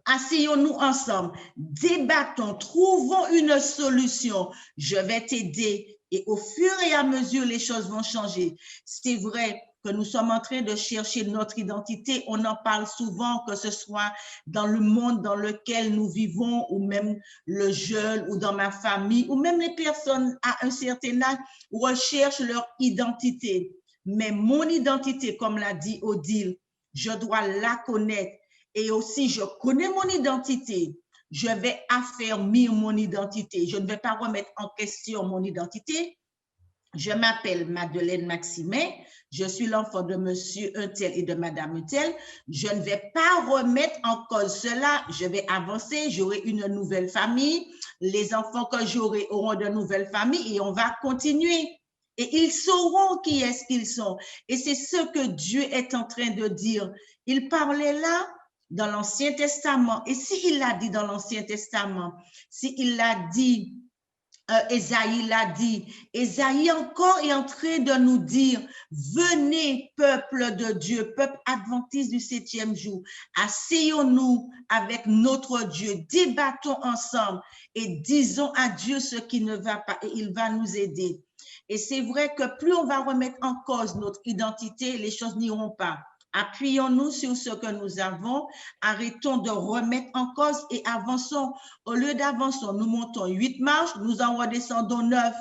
S6: Asseyons-nous ensemble, débattons, trouvons une solution. Je vais t'aider et au fur et à mesure, les choses vont changer. C'est vrai que nous sommes en train de chercher notre identité. On en parle souvent, que ce soit dans le monde dans lequel nous vivons ou même le jeune ou dans ma famille ou même les personnes à un certain âge recherchent leur identité. Mais mon identité, comme l'a dit Odile, je dois la connaître. Et aussi, je connais mon identité. Je vais affermir mon identité. Je ne vais pas remettre en question mon identité. Je m'appelle Madeleine Maximin. Je suis l'enfant de monsieur Untel et de madame Untel. Je ne vais pas remettre en cause cela. Je vais avancer. J'aurai une nouvelle famille. Les enfants que j'aurai auront de nouvelles familles et on va continuer. Et ils sauront qui est-ce qu'ils sont. Et c'est ce que Dieu est en train de dire. Il parlait là dans l'Ancien Testament. Et s'il l'a dit dans l'Ancien Testament, s'il l'a dit, Ésaïe l'a dit, Ésaïe encore est en train de nous dire, venez peuple de Dieu, peuple adventiste du 7e jour, asseyons-nous avec notre Dieu, débattons ensemble et disons à Dieu ce qui ne va pas et il va nous aider. Et c'est vrai que plus on va remettre en cause notre identité, les choses n'iront pas. Appuyons-nous sur ce que nous avons, arrêtons de remettre en cause et avançons. Au lieu d'avancer, nous montons 8 marches, nous en redescendons 9.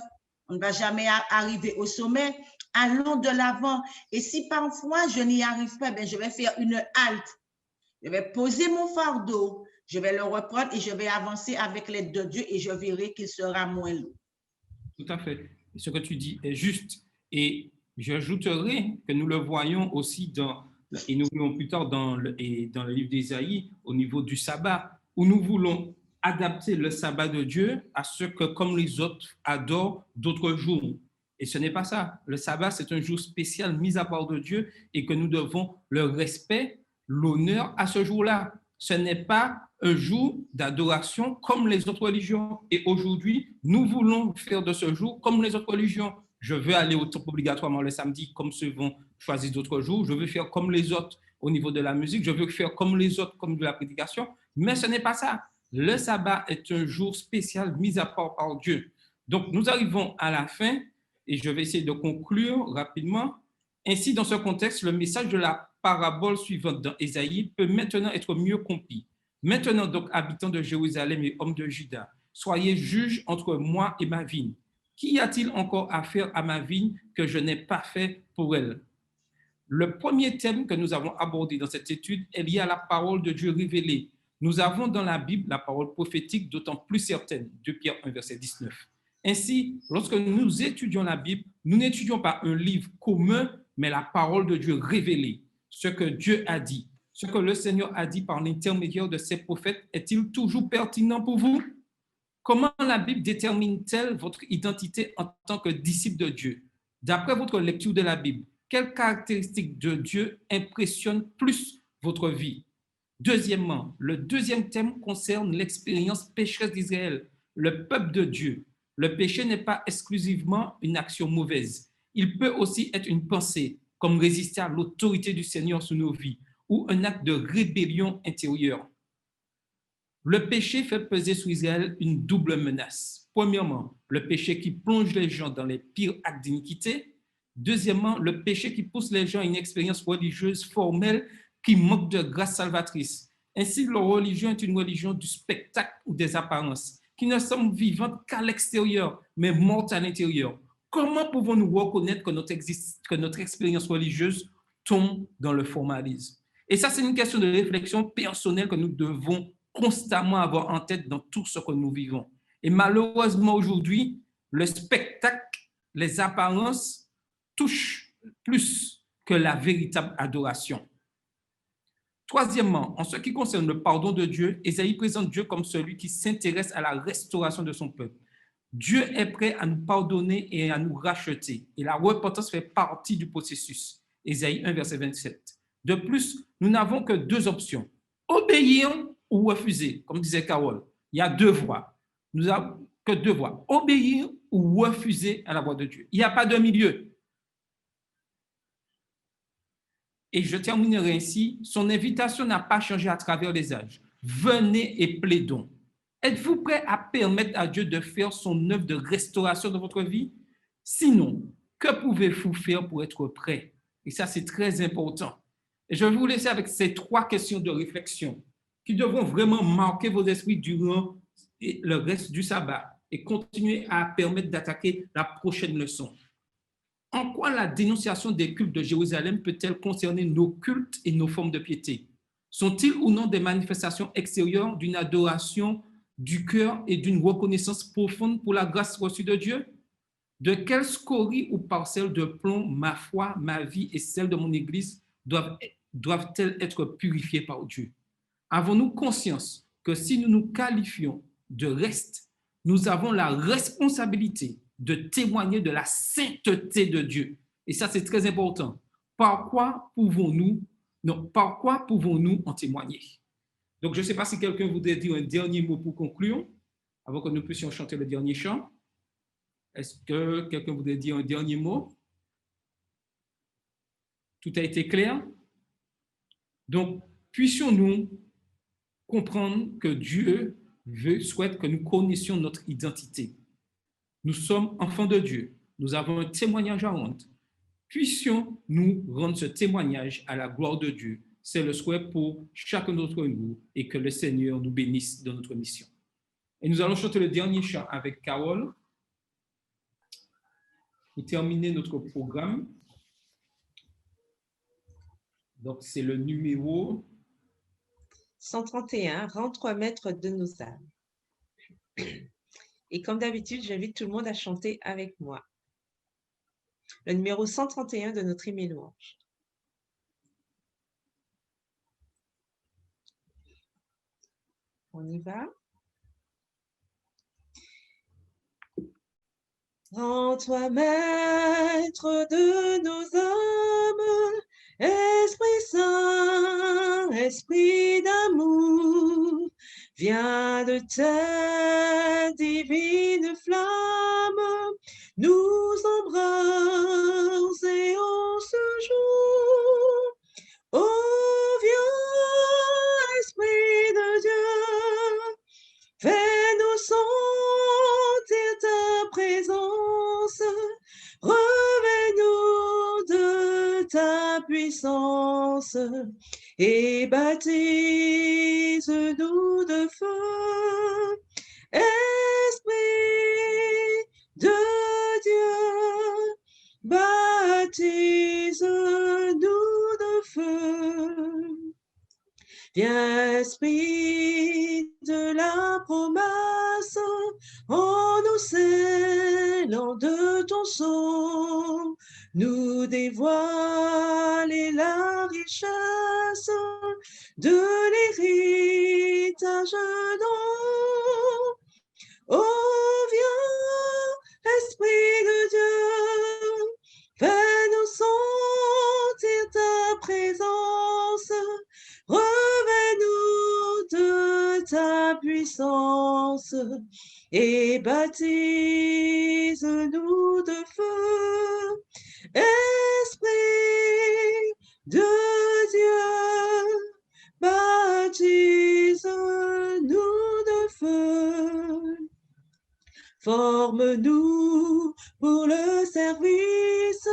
S6: On ne va jamais arriver au sommet. Allons de l'avant. Et si parfois je n'y arrive pas, je vais faire une halte. Je vais poser mon fardeau, je vais le reprendre et je vais avancer avec l'aide de Dieu et je verrai qu'il sera moins lourd.
S1: Tout à fait. Ce que tu dis est juste. Et j'ajouterai que nous le voyons aussi et nous verrons plus tard dans le livre d'Ésaïe, au niveau du sabbat, où nous voulons adapter le sabbat de Dieu à ce que, comme les autres, adorent d'autres jours. Et ce n'est pas ça. Le sabbat, c'est un jour spécial mis à part de Dieu et que nous devons le respect, l'honneur à ce jour-là. Ce n'est pas un jour d'adoration comme les autres religions. Et aujourd'hui, nous voulons faire de ce jour comme les autres religions. Je veux aller au temple obligatoirement le samedi, comme ceux vont choisir d'autres jours. Je veux faire comme les autres au niveau de la musique. Je veux faire comme les autres, comme de la prédication. Mais ce n'est pas ça. Le sabbat est un jour spécial mis à part par Dieu. Donc, nous arrivons à la fin et je vais essayer de conclure rapidement. Ainsi, dans ce contexte, le message de la parabole suivante dans Ésaïe peut maintenant être mieux compris. Maintenant donc, habitants de Jérusalem et hommes de Juda, soyez juges entre moi et ma vigne. Qu'y a-t-il encore à faire à ma vigne que je n'ai pas fait pour elle? Le premier thème que nous avons abordé dans cette étude est lié à la parole de Dieu révélée. Nous avons dans la Bible la parole prophétique d'autant plus certaine, 2 Pierre 1, verset 19. Ainsi, lorsque nous étudions la Bible, nous n'étudions pas un livre commun, mais la parole de Dieu révélée. Ce que Dieu a dit, ce que le Seigneur a dit par l'intermédiaire de ses prophètes, est-il toujours pertinent pour vous? Comment la Bible détermine-t-elle votre identité en tant que disciple de Dieu? D'après votre lecture de la Bible, quelles caractéristiques de Dieu impressionnent plus votre vie? Deuxièmement, le deuxième thème concerne l'expérience pécheresse d'Israël, le peuple de Dieu. Le péché n'est pas exclusivement une action mauvaise. Il peut aussi être une pensée, comme résister à l'autorité du Seigneur sur nos vies, ou un acte de rébellion intérieure. Le péché fait peser sur Israël une double menace. Premièrement, le péché qui plonge les gens dans les pires actes d'iniquité. Deuxièmement, le péché qui pousse les gens à une expérience religieuse formelle qui manque de grâce salvatrice. Ainsi, leur religion est une religion du spectacle ou des apparences, qui ne sont vivantes qu'à l'extérieur, mais mortes à l'intérieur. Comment pouvons-nous reconnaître que notre expérience religieuse tombe dans le formalisme? Et ça, c'est une question de réflexion personnelle que nous devons constamment avoir en tête dans tout ce que nous vivons. Et malheureusement, aujourd'hui, le spectacle, les apparences touchent plus que la véritable adoration. Troisièmement, en ce qui concerne le pardon de Dieu, Ésaïe présente Dieu comme celui qui s'intéresse à la restauration de son peuple. Dieu est prêt à nous pardonner et à nous racheter. Et la repentance fait partie du processus. Ésaïe 1, verset 27. De plus, nous n'avons que deux options. Obéir ou refuser, comme disait Carole. Il y a deux voies. Nous n'avons que deux voies. Obéir ou refuser à la voix de Dieu. Il n'y a pas de milieu. Et je terminerai ainsi. Son invitation n'a pas changé à travers les âges. Venez et plaidons. Êtes-vous prêt à permettre à Dieu de faire son œuvre de restauration de votre vie? Sinon, que pouvez-vous faire pour être prêt? Et ça, c'est très important. Et je vais vous laisser avec ces trois questions de réflexion qui devront vraiment marquer vos esprits durant le reste du sabbat et continuer à permettre d'attaquer la prochaine leçon. En quoi la dénonciation des cultes de Jérusalem peut-elle concerner nos cultes et nos formes de piété? Sont-ils ou non des manifestations extérieures d'une adoration du cœur et d'une reconnaissance profonde pour la grâce reçue de Dieu? De quelle scorie ou parcelle de plomb ma foi, ma vie et celle de mon Église doivent-elles être purifiées par Dieu? Avons-nous conscience que si nous nous qualifions de reste, nous avons la responsabilité de témoigner de la sainteté de Dieu? Et ça, c'est très important. Par quoi pouvons-nous en témoigner? Donc, je ne sais pas si quelqu'un voudrait dire un dernier mot pour conclure, avant que nous puissions chanter le dernier chant. Est-ce que quelqu'un voudrait dire un dernier mot? Tout a été clair? Donc, puissions-nous comprendre que Dieu souhaite que nous connaissions notre identité. Nous sommes enfants de Dieu. Nous avons un témoignage à rendre. Puissions-nous rendre ce témoignage à la gloire de Dieu. C'est le souhait pour chacun d'entre nous et que le Seigneur nous bénisse dans notre mission. Et nous allons chanter le dernier chant avec Carole pour terminer notre programme. Donc, c'est le numéro
S2: 131, rends-toi maître de nos âmes. Et comme d'habitude, j'invite tout le monde à chanter avec moi. Le numéro 131 de notre hymne et louange. On y va. Rends-toi maître de nos âmes, Esprit Saint, Esprit d'amour, viens de ta divine flamme, nous embraser en ce jour. Oh, viens, Esprit de Dieu, fais-nous sentir ta présence, revêt-nous de ta puissance et baptise-nous de feu. Esprit de Dieu, baptise-nous de feu. Viens, esprit de la promesse, en nous scellant de ton sang, nous dévoiler la richesse de l'héritage dont. Oh, viens, Esprit de Dieu, fais-nous sentir ta présence, revêt-nous de ta puissance et baptise-nous de feu. Esprit de Dieu, baptise-nous de feu. Forme-nous pour le service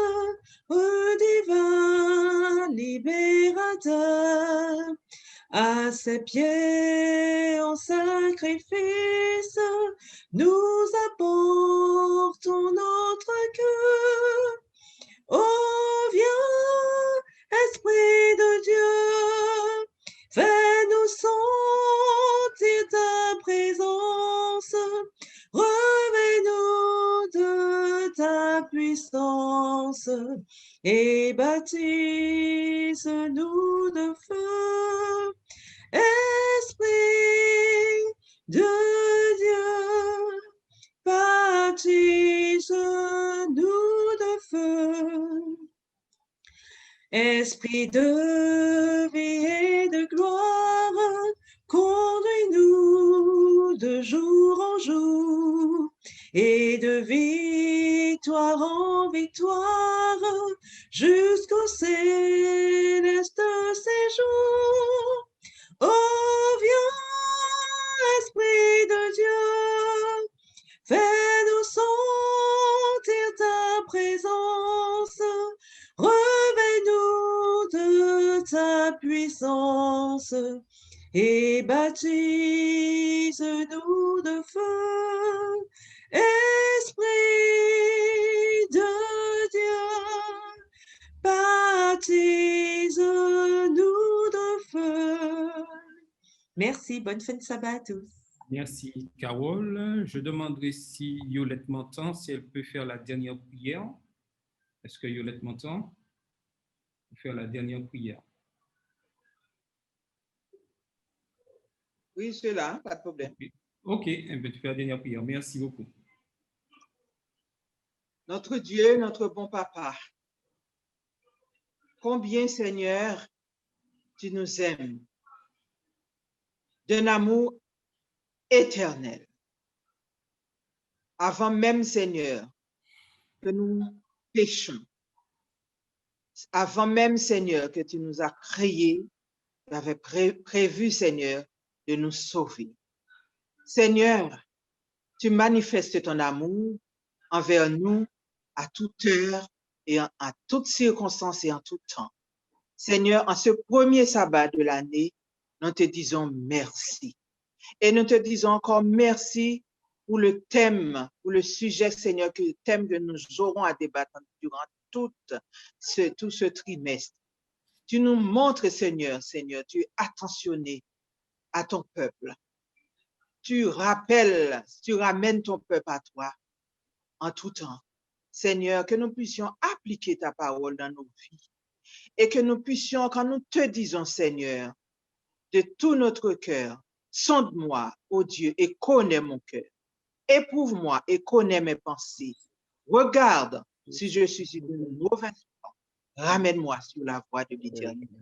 S2: divin libérateur. À ses pieds en sacrifice, nous apportons notre cœur. Oh, viens, Esprit de Dieu, fais-nous sentir ta présence, revêt-nous de ta puissance et baptise-nous de feu. Esprit de Dieu, baptise-nous de feu. Esprit de vie et de gloire, conduis-nous de jour en jour et de victoire en victoire jusqu'au céleste séjour. Oh, viens, Esprit de Dieu, fais-nous sentir ta présence, revêt-nous de ta puissance et baptise-nous de feu. Esprit de Dieu, baptise-nous de feu. Merci, bonne fin de sabbat à tous.
S1: Merci, Carole. Je demanderai si Yolette m'entend, si elle peut faire la dernière prière. Est-ce que Yolette m'entend? Pour faire la dernière prière.
S5: Oui, je suis là, pas de problème.
S1: OK, elle peut faire la dernière prière. Merci beaucoup.
S5: Notre Dieu, notre bon papa, combien, Seigneur, tu nous aimes d'un amour éternel. Avant même, Seigneur, que nous péchons, avant même, Seigneur, que tu nous as créés, tu avais prévu, Seigneur, de nous sauver. Seigneur, tu manifestes ton amour envers nous à toute heure et à toutes circonstances et en tout temps. Seigneur, en ce premier sabbat de l'année, nous te disons merci. Et nous te disons encore merci pour le thème, pour le sujet, Seigneur, le thème que nous aurons à débattre durant tout ce trimestre. Tu nous montres, Seigneur, tu es attentionné à ton peuple. Tu rappelles, tu ramènes ton peuple à toi en tout temps. Seigneur, que nous puissions appliquer ta parole dans nos vies et que nous puissions, quand nous te disons, Seigneur, de tout notre cœur, sonde-moi, ô Dieu, et connais mon cœur. Éprouve-moi et connais mes pensées. Regarde si je suis sur une mauvaise voie. Ramène-moi sur la voie de l'éternité.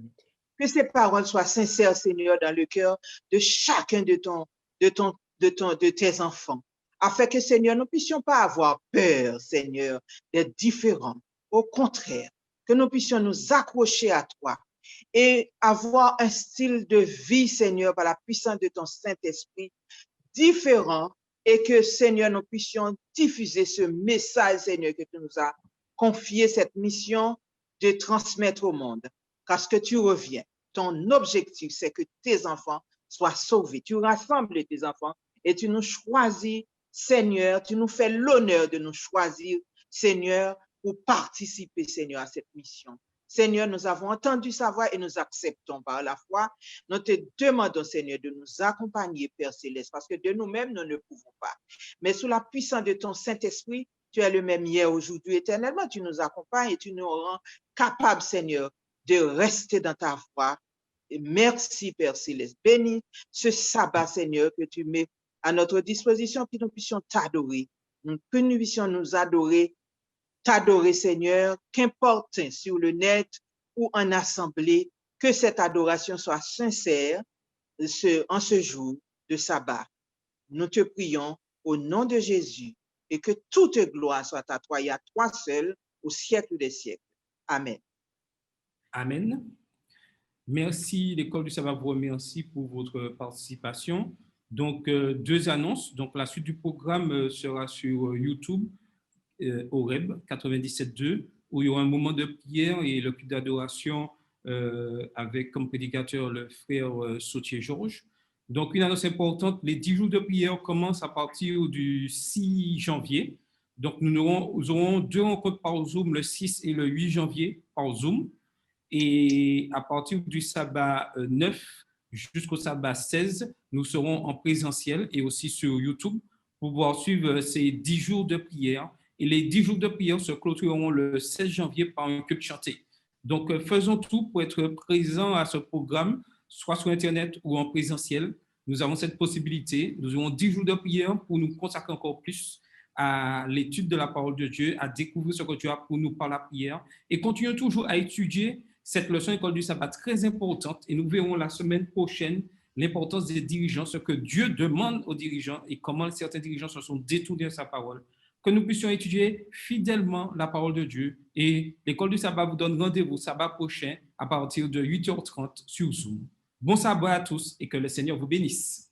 S5: Que ces paroles soient sincères, Seigneur, dans le cœur de chacun de tes enfants, afin que, Seigneur, nous ne puissions pas avoir peur, Seigneur, d'être différents. Au contraire, que nous puissions nous accrocher à toi et avoir un style de vie, Seigneur, par la puissance de ton Saint-Esprit, différent, et que, Seigneur, nous puissions diffuser ce message, Seigneur, que tu nous as confié, cette mission de transmettre au monde, parce que tu reviens. ton objectif, c'est que tes enfants soient sauvés. Tu rassembles tes enfants et tu nous choisis, Seigneur, tu nous fais l'honneur de nous choisir, Seigneur, pour participer, Seigneur, à cette mission. Seigneur, nous avons entendu sa voix et nous acceptons par la foi. Nous te demandons, Seigneur, de nous accompagner, Père Céleste, parce que de nous-mêmes, nous ne pouvons pas. Mais sous la puissance de ton Saint-Esprit, tu es le même hier, aujourd'hui, éternellement. Tu nous accompagnes et tu nous rends capables, Seigneur, de rester dans ta foi. Et merci, Père Céleste. Bénis ce sabbat, Seigneur, que tu mets à notre disposition, que nous puissions t'adorer, que nous puissions nous adorer, t'adorer, Seigneur, qu'importe sur le net ou en assemblée, que cette adoration soit sincère en ce jour de sabbat. Nous te prions au nom de Jésus et que toute gloire soit à toi et à toi seul au siècle des siècles. Amen.
S1: Amen. Merci, l'École du Sabbat vous remercie pour votre participation. Donc, deux annonces. Donc, la suite du programme sera sur YouTube, Horeb 97.2, où il y aura un moment de prière et le culte d'adoration avec comme prédicateur le frère Sautier-Georges. Donc, une annonce importante, les 10 jours de prière commencent à partir du 6 janvier. Donc, nous aurons 2 rencontres par Zoom, le 6 et le 8 janvier par Zoom. Et à partir du sabbat 9 jusqu'au sabbat 16, nous serons en présentiel et aussi sur YouTube pour pouvoir suivre ces 10 jours de prière. Et les 10 jours de prière se clôtureront le 16 janvier par un culte chanté. Donc, faisons tout pour être présents à ce programme, soit sur Internet ou en présentiel. Nous avons cette possibilité. Nous aurons 10 jours de prière pour nous consacrer encore plus à l'étude de la parole de Dieu, à découvrir ce que Dieu a pour nous par la prière. Et continuons toujours à étudier cette leçon École du Sabbat très importante. Et nous verrons la semaine prochaine l'importance des dirigeants, ce que Dieu demande aux dirigeants et comment certains dirigeants se sont détournés de sa parole. Que nous puissions étudier fidèlement la parole de Dieu. Et l'École du Sabbat vous donne rendez-vous sabbat prochain à partir de 8h30 sur Zoom. Bon sabbat à tous et que le Seigneur vous bénisse.